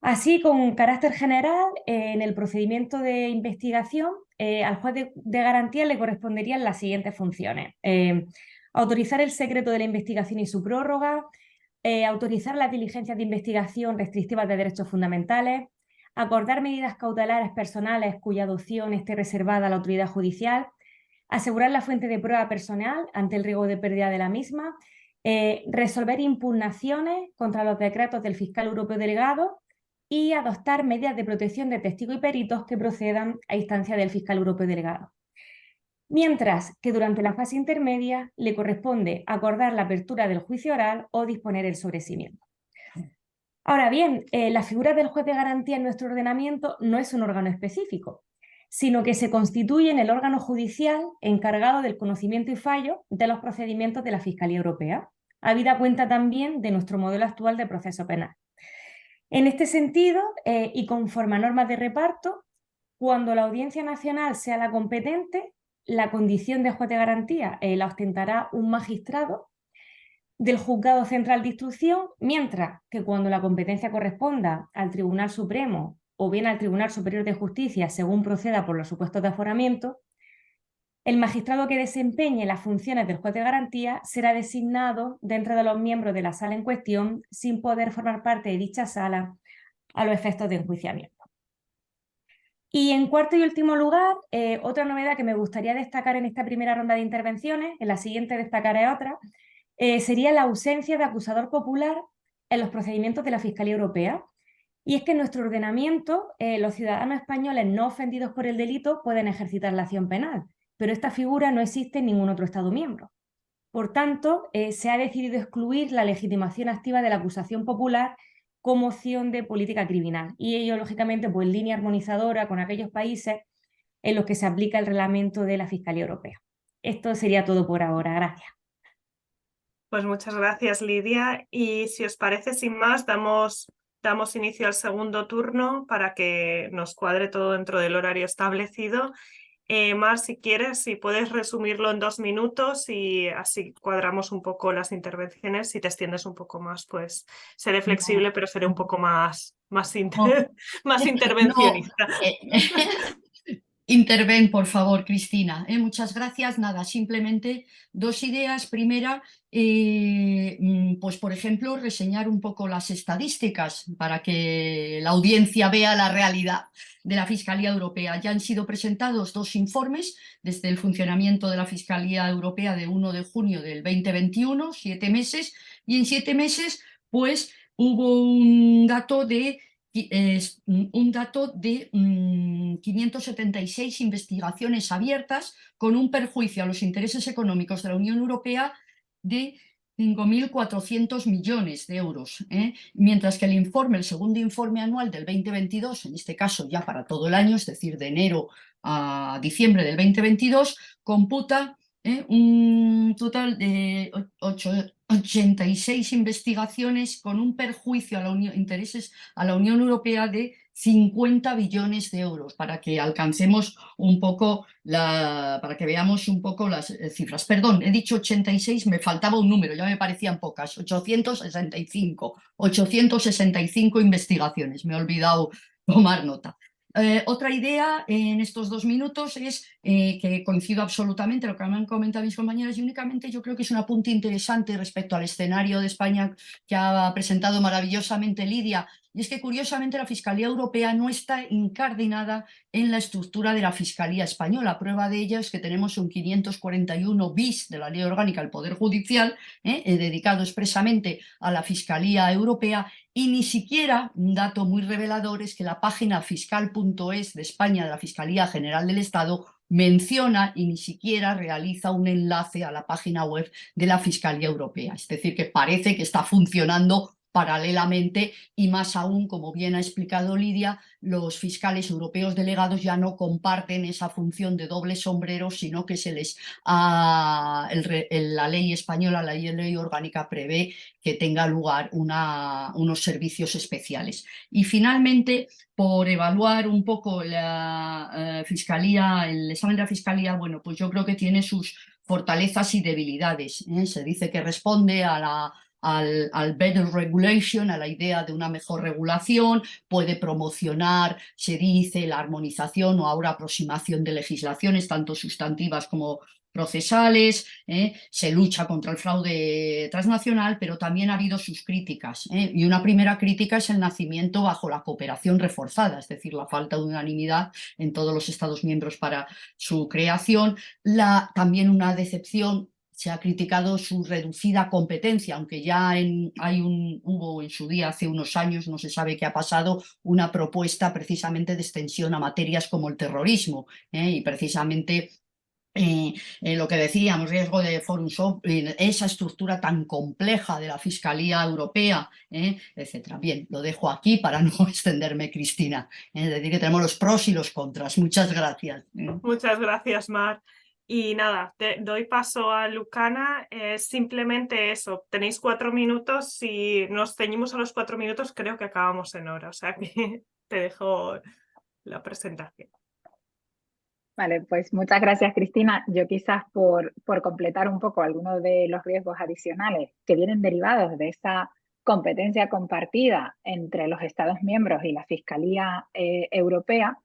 Así, con carácter general, en el procedimiento de investigación, al juez de garantía le corresponderían las siguientes funciones. Autorizar el secreto de la investigación y su prórroga, autorizar las diligencias de investigación restrictivas de derechos fundamentales, acordar medidas cautelares personales cuya adopción esté reservada a la autoridad judicial, asegurar la fuente de prueba personal ante el riesgo de pérdida de la misma, resolver impugnaciones contra los decretos del fiscal europeo delegado y adoptar medidas de protección de testigos y peritos que procedan a instancia del fiscal europeo delegado. Mientras que durante la fase intermedia le corresponde acordar la apertura del juicio oral o disponer el sobreseimiento. Ahora bien, la figura del juez de garantía en nuestro ordenamiento no es un órgano específico, sino que se constituye en el órgano judicial encargado del conocimiento y fallo de los procedimientos de la Fiscalía Europea, habida cuenta también de nuestro modelo actual de proceso penal. En este sentido, y conforme a normas de reparto, cuando la Audiencia Nacional sea la competente, la condición de juez de garantía la ostentará un magistrado del Juzgado Central de Instrucción, mientras que cuando la competencia corresponda al Tribunal Supremo o bien al Tribunal Superior de Justicia, según proceda por los supuestos de aforamiento, el magistrado que desempeñe las funciones del juez de garantía será designado dentro de los miembros de la sala en cuestión sin poder formar parte de dicha sala a los efectos de enjuiciamiento. Y en cuarto y último lugar, otra novedad que me gustaría destacar en esta primera ronda de intervenciones, en la siguiente destacaré otra, sería la ausencia de acusador popular en los procedimientos de la Fiscalía Europea. Y es que en nuestro ordenamiento los ciudadanos españoles no ofendidos por el delito pueden ejercitar la acción penal, pero esta figura no existe en ningún otro Estado miembro. Por tanto, se ha decidido excluir la legitimación activa de la acusación popular como opción de política criminal, y ello, lógicamente, pues, en línea armonizadora con aquellos países en los que se aplica el reglamento de la Fiscalía Europea. Esto sería todo por ahora. Gracias. Pues muchas gracias, Lidia. Y si os parece, sin más, damos inicio al segundo turno para que nos cuadre todo dentro del horario establecido. Mar, si quieres, si puedes resumirlo en 2 minutos y así cuadramos un poco las intervenciones. Si te extiendes un poco más, pues seré flexible, pero seré un poco más intervencionista. Interven, por favor, Cristina. Muchas gracias. Nada, simplemente 2 ideas. Primera, pues por ejemplo, reseñar un poco las estadísticas para que la audiencia vea la realidad de la Fiscalía Europea. Ya han sido presentados 2 informes desde el funcionamiento de la Fiscalía Europea de 1 de junio del 2021, 7 meses, y en 7 meses, pues hubo un dato de 576 investigaciones abiertas con un perjuicio a los intereses económicos de la Unión Europea de 5.400 millones de euros, mientras que el segundo informe anual del 2022, en este caso ya para todo el año, es decir, de enero a diciembre del 2022, computa un total de 86 investigaciones con un perjuicio a intereses a la Unión Europea de 50 billones de euros, para que alcancemos un poco para que veamos un poco las cifras. Perdón, he dicho 86, me faltaba un número, ya me parecían pocas, 865 investigaciones, me he olvidado tomar nota. Otra idea en estos 2 minutos es que coincido absolutamente con lo que me han comentado mis compañeras, y únicamente yo creo que es un apunte interesante respecto al escenario de España que ha presentado maravillosamente Lidia, y es que curiosamente la Fiscalía Europea no está incardinada en la estructura de la Fiscalía Española. Prueba de ello es que tenemos un 541 bis de la Ley Orgánica del Poder Judicial dedicado expresamente a la Fiscalía Europea. Y ni siquiera, un dato muy revelador, es que la página fiscal.es de España, de la Fiscalía General del Estado, menciona y ni siquiera realiza un enlace a la página web de la Fiscalía Europea. Es decir, que parece que está funcionando paralelamente, y más aún, como bien ha explicado Lidia, los fiscales europeos delegados ya no comparten esa función de doble sombrero, sino que se les la ley española, la ley orgánica prevé que tenga lugar unos servicios especiales. Y finalmente, por evaluar un poco la fiscalía, el examen de la fiscalía, bueno, pues yo creo que tiene sus fortalezas y debilidades. Se dice que responde al better regulation, a la idea de una mejor regulación, puede promocionar, se dice, la armonización o ahora aproximación de legislaciones, tanto sustantivas como procesales, se lucha contra el fraude transnacional, pero también ha habido sus críticas. Y una primera crítica es el nacimiento bajo la cooperación reforzada, es decir, la falta de unanimidad en todos los Estados miembros para su creación. También una decepción, se ha criticado su reducida competencia, aunque ya hubo en su día, hace unos años, no se sabe qué ha pasado, una propuesta precisamente de extensión a materias como el terrorismo, y precisamente lo que decíamos, riesgo de forum shopping, esa estructura tan compleja de la Fiscalía Europea, etcétera. Bien, lo dejo aquí para no extenderme, Cristina. Es decir, que tenemos los pros y los contras. Muchas gracias. Muchas gracias, Mar. Y nada, te doy paso a Lucana. Simplemente eso, tenéis 4 minutos. Si nos ceñimos a los 4 minutos, creo que acabamos en hora. O sea que te dejo la presentación. Vale, pues muchas gracias, Cristina. Yo quizás por completar un poco algunos de los riesgos adicionales que vienen derivados de esa competencia compartida entre los Estados miembros y la Fiscalía Europea,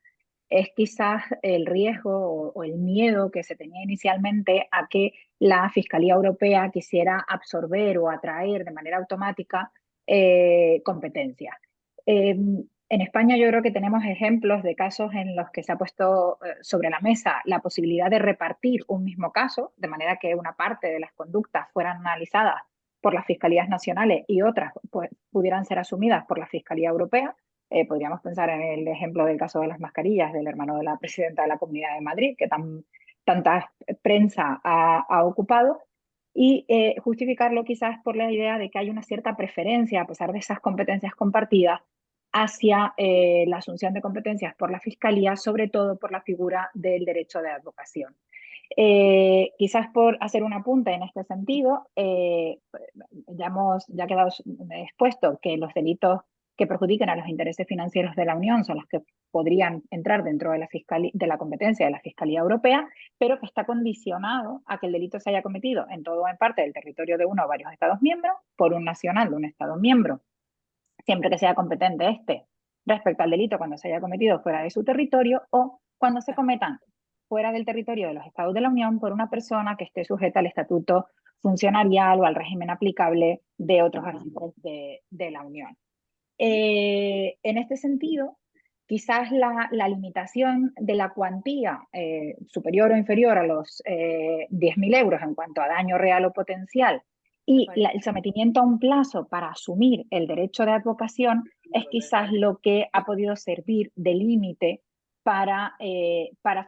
es quizás el riesgo o el miedo que se tenía inicialmente a que la Fiscalía Europea quisiera absorber o atraer de manera automática competencia. En España yo creo que tenemos ejemplos de casos en los que se ha puesto sobre la mesa la posibilidad de repartir un mismo caso, de manera que una parte de las conductas fueran analizadas por las fiscalías nacionales y otras pues, pudieran ser asumidas por la Fiscalía Europea. Podríamos pensar en el ejemplo del caso de las mascarillas del hermano de la presidenta de la Comunidad de Madrid, que tanta prensa ha ocupado, y justificarlo quizás por la idea de que hay una cierta preferencia, a pesar de esas competencias compartidas, hacia la asunción de competencias por la Fiscalía, sobre todo por la figura del derecho de advocación. Quizás por hacer un apunte en este sentido, ya ha quedado expuesto que los delitos que perjudiquen a los intereses financieros de la Unión son los que podrían entrar dentro de la competencia de la Fiscalía Europea, pero que está condicionado a que el delito se haya cometido en todo o en parte del territorio de uno o varios Estados miembros, por un nacional de un Estado miembro, siempre que sea competente respecto al delito cuando se haya cometido fuera de su territorio, o cuando se cometan fuera del territorio de los Estados de la Unión por una persona que esté sujeta al estatuto funcionarial o al régimen aplicable de otros agentes de la Unión. En este sentido, quizás la limitación de la cuantía superior o inferior a los 10.000 euros en cuanto a daño real o potencial y el sometimiento a un plazo para asumir el derecho de advocación es quizás lo que ha podido servir de límite para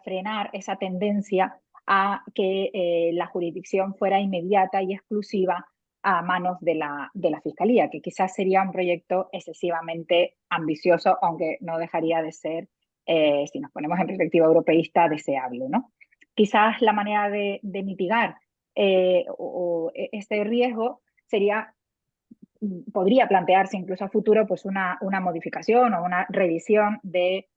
frenar esa tendencia a que la jurisdicción fuera inmediata y exclusiva a manos de la Fiscalía, que quizás sería un proyecto excesivamente ambicioso, aunque no dejaría de ser, si nos ponemos en perspectiva europeísta, deseable, ¿no? Quizás la manera de mitigar este riesgo podría plantearse incluso a futuro pues una modificación o una revisión de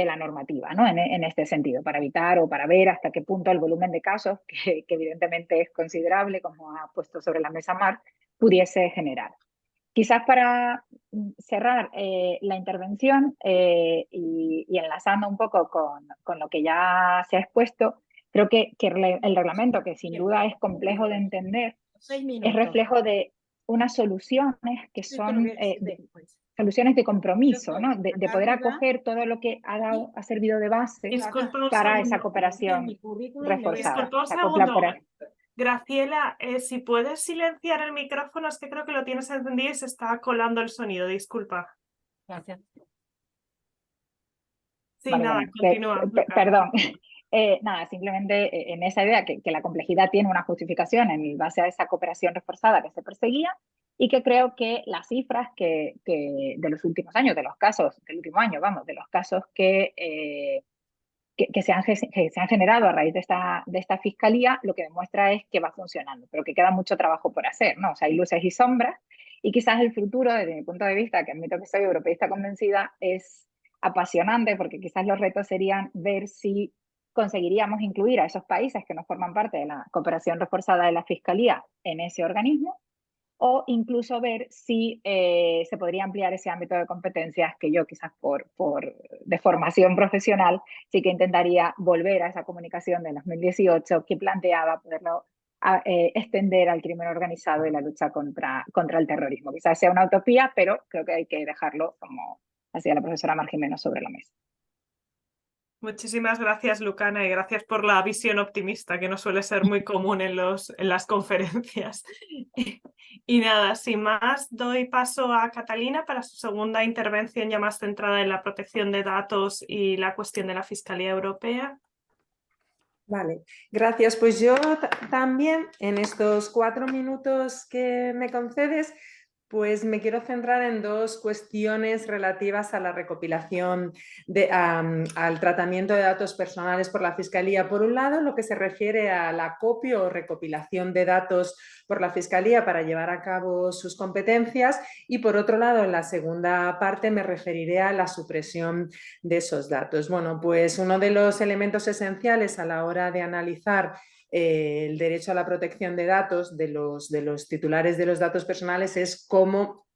la normativa, ¿no? En este sentido, para evitar o para ver hasta qué punto el volumen de casos, que evidentemente es considerable, como ha puesto sobre la mesa Mar, pudiese generar. Quizás para cerrar la intervención y enlazando un poco con lo que ya se ha expuesto, creo que el reglamento, que sin duda es complejo de entender, es reflejo de unas soluciones que son soluciones de compromiso, ¿no? De poder acoger todo lo que ha servido de base para esa cooperación reforzada. Disculpa un segundo. Graciela, si puedes silenciar el micrófono, es que creo que lo tienes encendido y se está colando el sonido. Disculpa. Gracias. Sí, vale, nada, bueno, continúa. Perdón. Nada, simplemente en esa idea que la complejidad tiene una justificación en base a esa cooperación reforzada que se perseguía, y que creo que las cifras que de los últimos años, de los casos, del último año, vamos, de los casos que se han generado a raíz de esta fiscalía, lo que demuestra es que va funcionando, pero que queda mucho trabajo por hacer, ¿no? O sea, hay luces y sombras, y quizás el futuro, desde mi punto de vista, que admito que soy europeísta convencida, es apasionante, porque quizás los retos serían ver si conseguiríamos incluir a esos países que no forman parte de la cooperación reforzada de la Fiscalía en ese organismo, o incluso ver si se podría ampliar ese ámbito de competencias que yo quizás de formación profesional sí que intentaría volver a esa comunicación de 2018 que planteaba poderlo extender al crimen organizado y la lucha contra el terrorismo. Quizás sea una utopía, pero creo que hay que dejarlo, como hacía la profesora Mar Jimeno, sobre la mesa. Muchísimas gracias, Lucana, y gracias por la visión optimista, que no suele ser muy común en las conferencias. Y nada, sin más, doy paso a Catalina para su segunda intervención, ya más centrada en la protección de datos y la cuestión de la Fiscalía Europea. Vale, gracias. Pues yo también, en estos 4 minutos que me concedes, pues me quiero centrar en 2 cuestiones relativas a la recopilación, al tratamiento de datos personales por la Fiscalía. Por un lado, lo que se refiere al acopio o recopilación de datos por la Fiscalía para llevar a cabo sus competencias, y por otro lado, en la segunda parte, me referiré a la supresión de esos datos. Bueno, pues uno de los elementos esenciales a la hora de analizar el derecho a la protección de datos de los titulares de los datos personales es cómo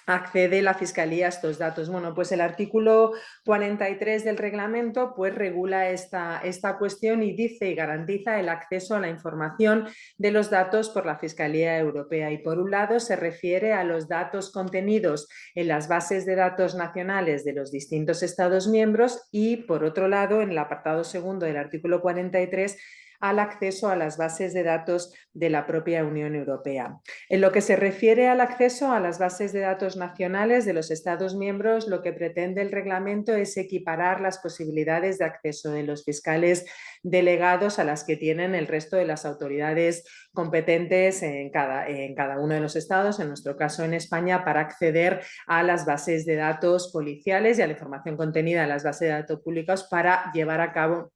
accede la Fiscalía a estos datos. Bueno, pues el artículo 43 del reglamento pues regula esta cuestión y dice y garantiza el acceso a la información de los datos por la Fiscalía Europea. Y por un lado se refiere a los datos contenidos en las bases de datos nacionales de los distintos Estados miembros, y por otro lado, en el apartado segundo del artículo 43, al acceso a las bases de datos de la propia Unión Europea. En lo que se refiere al acceso a las bases de datos nacionales de los Estados miembros, lo que pretende el reglamento es equiparar las posibilidades de acceso de los fiscales delegados a las que tienen el resto de las autoridades competentes en cada uno de los estados, en nuestro caso en España, para acceder a las bases de datos policiales y a la información contenida en las bases de datos públicos para llevar a cabo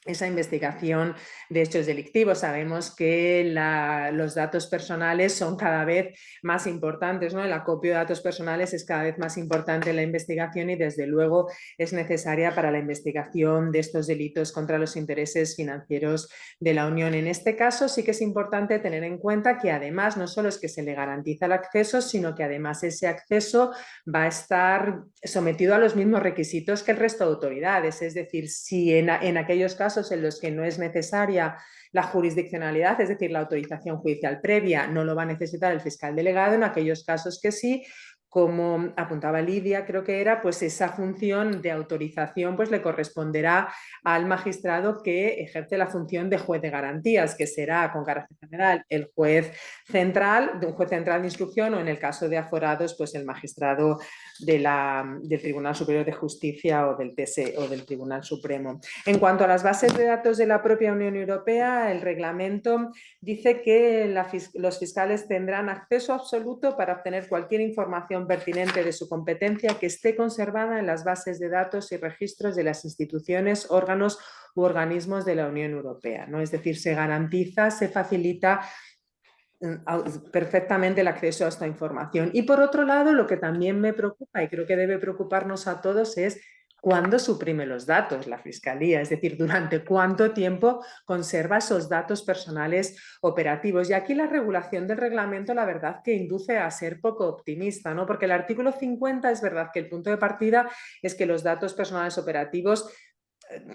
esa investigación de hechos delictivos. Sabemos que los datos personales son cada vez más importantes, ¿no? El acopio de datos personales es cada vez más importante en la investigación y desde luego es necesaria para la investigación de estos delitos contra los intereses financieros de la Unión. En este caso sí que es importante tener en cuenta que además no solo es que se le garantiza el acceso, sino que además ese acceso va a estar sometido a los mismos requisitos que el resto de autoridades. Es decir, si en aquellos casos en los que no es necesaria la jurisdiccionalidad, es decir, la autorización judicial previa, no lo va a necesitar el fiscal delegado. En aquellos casos que sí, como apuntaba Lidia, creo que era, pues esa función de autorización pues le corresponderá al magistrado que ejerce la función de juez de garantías, que será con carácter general el juez central, de un juez central de instrucción, o en el caso de aforados, pues el magistrado del Tribunal Superior de Justicia o del TSE o del Tribunal Supremo. En cuanto a las bases de datos de la propia Unión Europea, el reglamento dice que los fiscales tendrán acceso absoluto para obtener cualquier información pertinente de su competencia que esté conservada en las bases de datos y registros de las instituciones, órganos u organismos de la Unión Europea, ¿no? Es decir, se garantiza, se facilita perfectamente el acceso a esta información. Y por otro lado, lo que también me preocupa y creo que debe preocuparnos a todos es ¿cuándo suprime los datos la Fiscalía? Es decir, ¿durante cuánto tiempo conserva esos datos personales operativos? Y aquí la regulación del reglamento, la verdad que induce a ser poco optimista, ¿no? Porque el artículo 50 es verdad que el punto de partida es que los datos personales operativos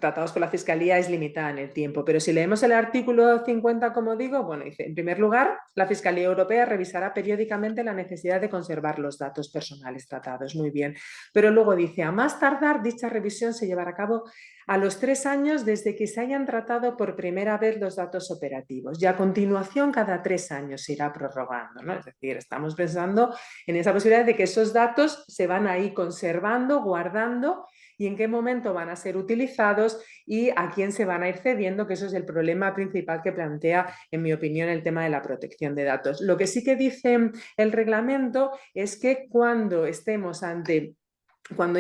tratados por la Fiscalía es limitada en el tiempo, pero si leemos el artículo 50, como digo, bueno, dice, en primer lugar, la Fiscalía Europea revisará periódicamente la necesidad de conservar los datos personales tratados, muy bien, pero luego dice, a más tardar, dicha revisión se llevará a cabo a los 3 años desde que se hayan tratado por primera vez los datos operativos, y a continuación cada 3 años se irá prorrogando, ¿no? Es decir, estamos pensando en esa posibilidad de que esos datos se van a ir conservando, guardando, y en qué momento van a ser utilizados y a quién se van a ir cediendo, que eso es el problema principal que plantea, en mi opinión, el tema de la protección de datos. Lo que sí que dice el reglamento es que cuando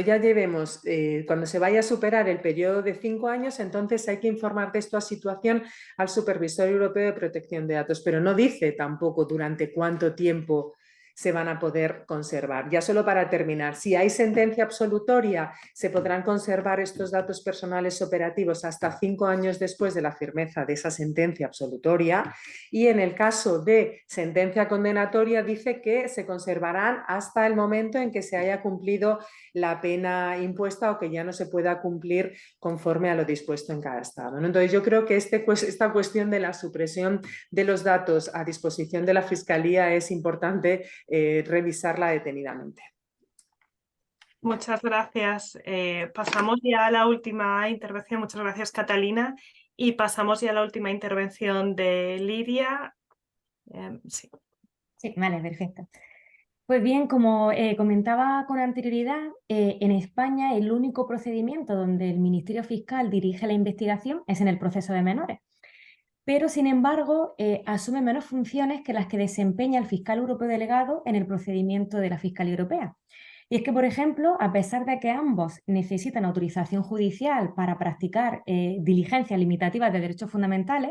ya llevemos, cuando se vaya a superar el periodo de 5 años, entonces hay que informar de esta situación al Supervisor Europeo de Protección de Datos, pero no dice tampoco durante cuánto tiempo se van a poder conservar. Ya solo para terminar, si hay sentencia absolutoria, se podrán conservar estos datos personales operativos hasta 5 años después de la firmeza de esa sentencia absolutoria, y en el caso de sentencia condenatoria dice que se conservarán hasta el momento en que se haya cumplido la pena impuesta o que ya no se pueda cumplir conforme a lo dispuesto en cada estado, ¿no? Entonces yo creo que esta cuestión de la supresión de los datos a disposición de la Fiscalía es importante revisarla detenidamente. Muchas gracias. Pasamos ya a la última intervención. Muchas gracias, Catalina. Y pasamos ya a la última intervención de Lidia. Sí. Sí, vale, perfecto. Pues bien, como comentaba con anterioridad, en España el único procedimiento donde el Ministerio Fiscal dirige la investigación es en el proceso de menores. Pero, sin embargo, asume menos funciones que las que desempeña el fiscal europeo delegado en el procedimiento de la Fiscalía Europea. Y es que, por ejemplo, a pesar de que ambos necesitan autorización judicial para practicar diligencias limitativas de derechos fundamentales,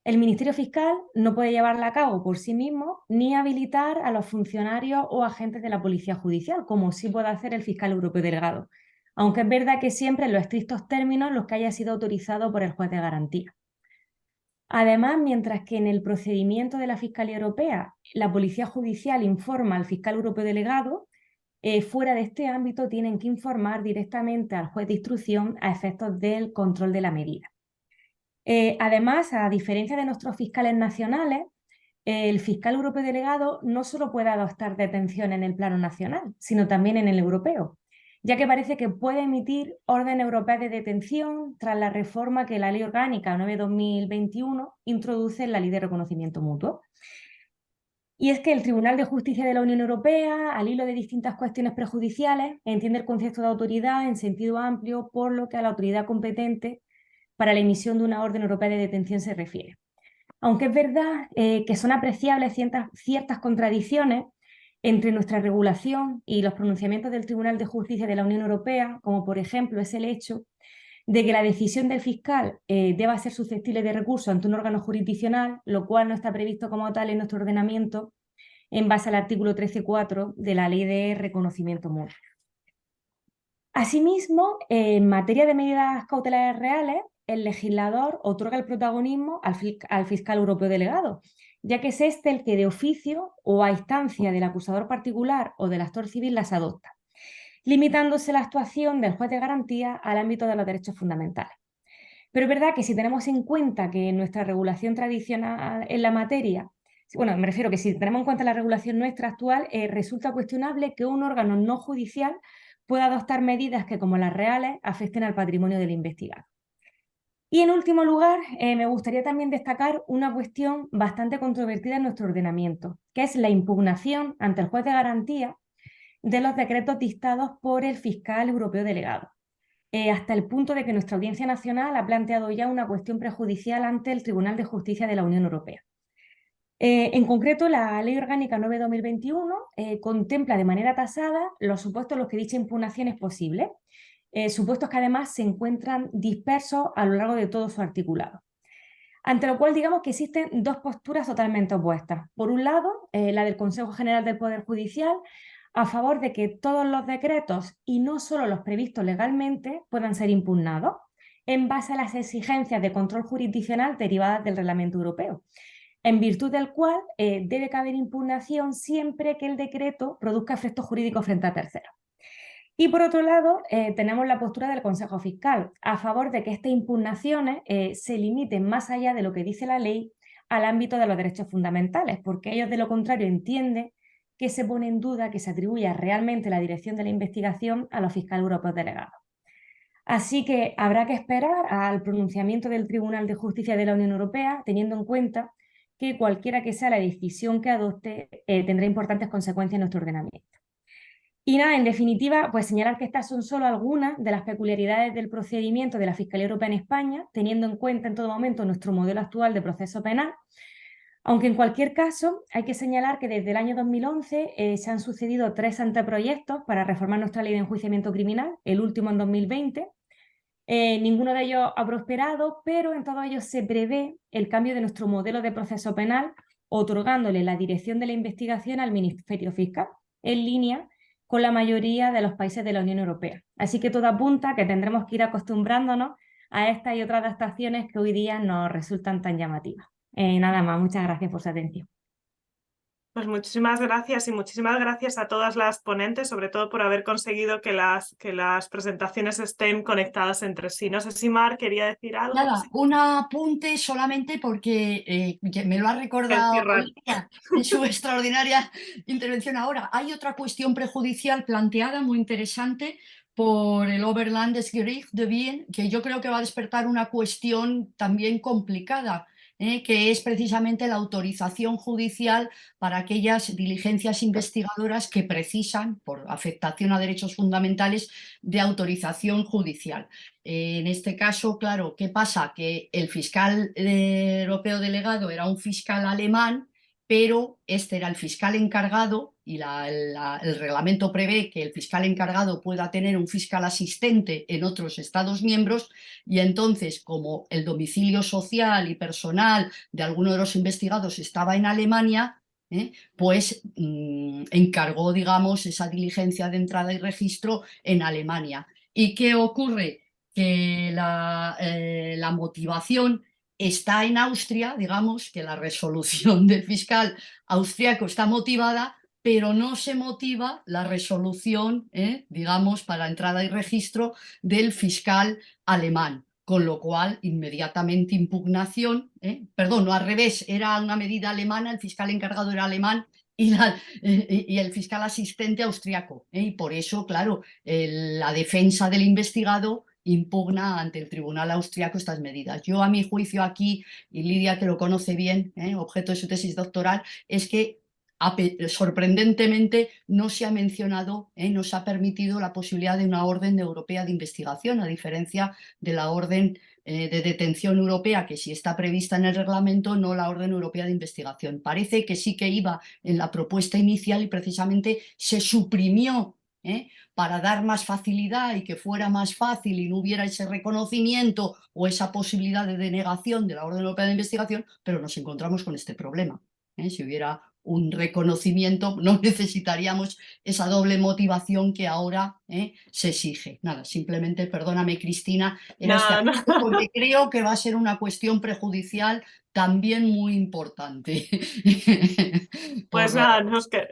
el Ministerio Fiscal no puede llevarla a cabo por sí mismo ni habilitar a los funcionarios o agentes de la Policía Judicial, como sí puede hacer el fiscal europeo delegado, aunque es verdad que siempre en los estrictos términos los que haya sido autorizado por el juez de garantía. Además, mientras que en el procedimiento de la Fiscalía Europea la Policía Judicial informa al fiscal europeo delegado, fuera de este ámbito tienen que informar directamente al juez de instrucción a efectos del control de la medida. Además, a diferencia de nuestros fiscales nacionales, el fiscal europeo delegado no solo puede adoptar detención en el plano nacional, sino también en el europeo, ya que parece que puede emitir orden europea de detención tras la reforma que la Ley Orgánica 9/2021 introduce en la Ley de Reconocimiento Mutuo. Y es que el Tribunal de Justicia de la Unión Europea, al hilo de distintas cuestiones prejudiciales, entiende el concepto de autoridad en sentido amplio, por lo que a la autoridad competente para la emisión de una orden europea de detención se refiere. Aunque es verdad que son apreciables ciertas contradicciones entre nuestra regulación y los pronunciamientos del Tribunal de Justicia de la Unión Europea, como por ejemplo es el hecho de que la decisión del fiscal deba ser susceptible de recurso ante un órgano jurisdiccional, lo cual no está previsto como tal en nuestro ordenamiento en base al artículo 13.4 de la Ley de Reconocimiento Mutuo. Asimismo, en materia de medidas cautelares reales, el legislador otorga el protagonismo al fiscal europeo delegado, ya que es este el que de oficio o a instancia del acusador particular o del actor civil las adopta, limitándose la actuación del juez de garantía al ámbito de los derechos fundamentales. Pero es verdad que si tenemos en cuenta que nuestra regulación tradicional en la materia, bueno, me refiero que si tenemos en cuenta la regulación nuestra actual, resulta cuestionable que un órgano no judicial pueda adoptar medidas que, como las reales, afecten al patrimonio del investigado. Y en último lugar, me gustaría también destacar una cuestión bastante controvertida en nuestro ordenamiento, que es la impugnación ante el juez de garantía de los decretos dictados por el fiscal europeo delegado, hasta el punto de que nuestra Audiencia Nacional ha planteado ya una cuestión prejudicial ante el Tribunal de Justicia de la Unión Europea. En concreto, la Ley Orgánica 9/2021 contempla de manera tasada los supuestos en los que dicha impugnación es posible, supuestos que además se encuentran dispersos a lo largo de todo su articulado. Ante lo cual, digamos que existen dos posturas totalmente opuestas. Por un lado, la del Consejo General del Poder Judicial, a favor de que todos los decretos, y no solo los previstos legalmente, puedan ser impugnados en base a las exigencias de control jurisdiccional derivadas del Reglamento Europeo, en virtud del cual debe caber impugnación siempre que el decreto produzca efectos jurídicos frente a terceros. Y por otro lado, tenemos la postura del Consejo Fiscal, a favor de que estas impugnaciones se limiten más allá de lo que dice la ley al ámbito de los derechos fundamentales, porque ellos de lo contrario entienden que se pone en duda que se atribuya realmente la dirección de la investigación a los fiscales europeos delegados. Así que habrá que esperar al pronunciamiento del Tribunal de Justicia de la Unión Europea, teniendo en cuenta que cualquiera que sea la decisión que adopte tendrá importantes consecuencias en nuestro ordenamiento. Y nada, en definitiva, pues señalar que estas son solo algunas de las peculiaridades del procedimiento de la Fiscalía Europea en España, teniendo en cuenta en todo momento nuestro modelo actual de proceso penal. Aunque en cualquier caso hay que señalar que desde el año 2011 se han sucedido 3 anteproyectos para reformar nuestra ley de enjuiciamiento criminal, el último en 2020. Ninguno de ellos ha prosperado, pero en todos ellos se prevé el cambio de nuestro modelo de proceso penal, otorgándole la dirección de la investigación al Ministerio Fiscal, en línea con la mayoría de los países de la Unión Europea. Así que todo apunta a que tendremos que ir acostumbrándonos a estas y otras adaptaciones que hoy día nos resultan tan llamativas. Nada más, muchas gracias por su atención. Pues muchísimas gracias y muchísimas gracias a todas las ponentes, sobre todo por haber conseguido que las presentaciones estén conectadas entre sí. No sé si Mar quería decir algo. Nada, un apunte solamente porque me lo ha recordado Olivia en su extraordinaria intervención ahora. Hay otra cuestión prejudicial planteada muy interesante por el Oberlandesgericht de Wien, que yo creo que va a despertar una cuestión también complicada, que es precisamente la autorización judicial para aquellas diligencias investigadoras que precisan, por afectación a derechos fundamentales, de autorización judicial. En este caso, claro, ¿qué pasa? Que el fiscal europeo delegado era un fiscal alemán, pero este era el fiscal encargado y el reglamento prevé que el fiscal encargado pueda tener un fiscal asistente en otros Estados miembros, y entonces, como el domicilio social y personal de alguno de los investigados estaba en Alemania, pues encargó, digamos, esa diligencia de entrada y registro en Alemania. ¿Y qué ocurre? Que la motivación está en Austria, digamos, que la resolución del fiscal austriaco está motivada, pero no se motiva la resolución, digamos, para entrada y registro del fiscal alemán. Con lo cual, inmediatamente impugnación, perdón, no al revés, era una medida alemana, el fiscal encargado era alemán y el fiscal asistente austriaco. Y por eso, claro, la defensa del investigado impugna ante el tribunal austriaco estas medidas. Yo, a mi juicio aquí, y Lidia que lo conoce bien, objeto de su tesis doctoral, es que sorprendentemente no se ha mencionado, no se ha permitido la posibilidad de una orden europea de investigación, a diferencia de la orden de detención europea, que sí está prevista en el reglamento, no la orden europea de investigación. Parece que sí que iba en la propuesta inicial y precisamente se suprimió para dar más facilidad y que fuera más fácil y no hubiera ese reconocimiento o esa posibilidad de denegación de la orden europea de investigación, pero nos encontramos con este problema. Si hubiera un reconocimiento, no necesitaríamos esa doble motivación que ahora se exige. Nada, simplemente, perdóname, Cristina, era porque creo que va a ser una cuestión prejudicial también muy importante. Pues nada,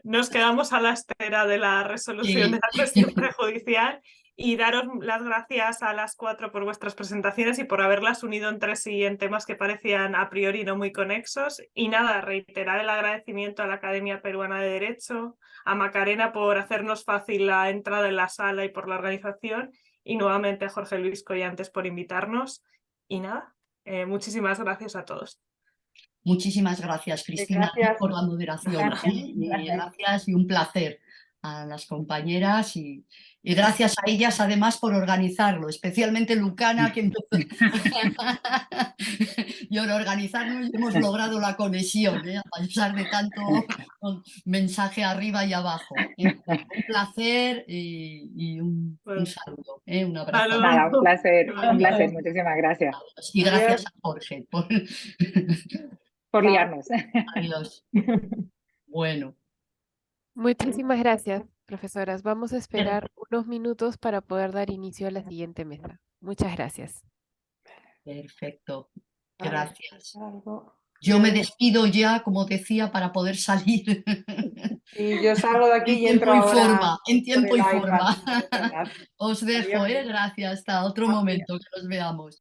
nos quedamos a la espera de la resolución de la cuestión prejudicial y daros las gracias a las 4 por vuestras presentaciones y por haberlas unido entre sí en temas que parecían a priori no muy conexos. Y nada, reiterar el agradecimiento a la Academia Peruana de Derecho, a Macarena por hacernos fácil la entrada en la sala y por la organización, y nuevamente a Jorge Luis Collantes por invitarnos. Y nada, muchísimas gracias a todos. Muchísimas gracias, Cristina, por la moderación. Gracias y un placer a las compañeras y gracias a ellas además por organizarlo, especialmente Lucana, que y al organizarnos hemos logrado la conexión, a pesar de tanto mensaje arriba y abajo. Un placer y un saludo, un abrazo. Nada, un placer, muchísimas gracias. Y gracias a Jorge por liarnos. Adiós. Bueno. Muchísimas gracias, profesoras. Vamos a esperar unos minutos para poder dar inicio a la siguiente mesa. Muchas gracias. Perfecto. Gracias. Yo me despido ya, como decía, para poder salir. Y yo salgo de aquí y entro ahora en tiempo y forma. iPad. Os dejo, gracias. Hasta otro momento que nos veamos.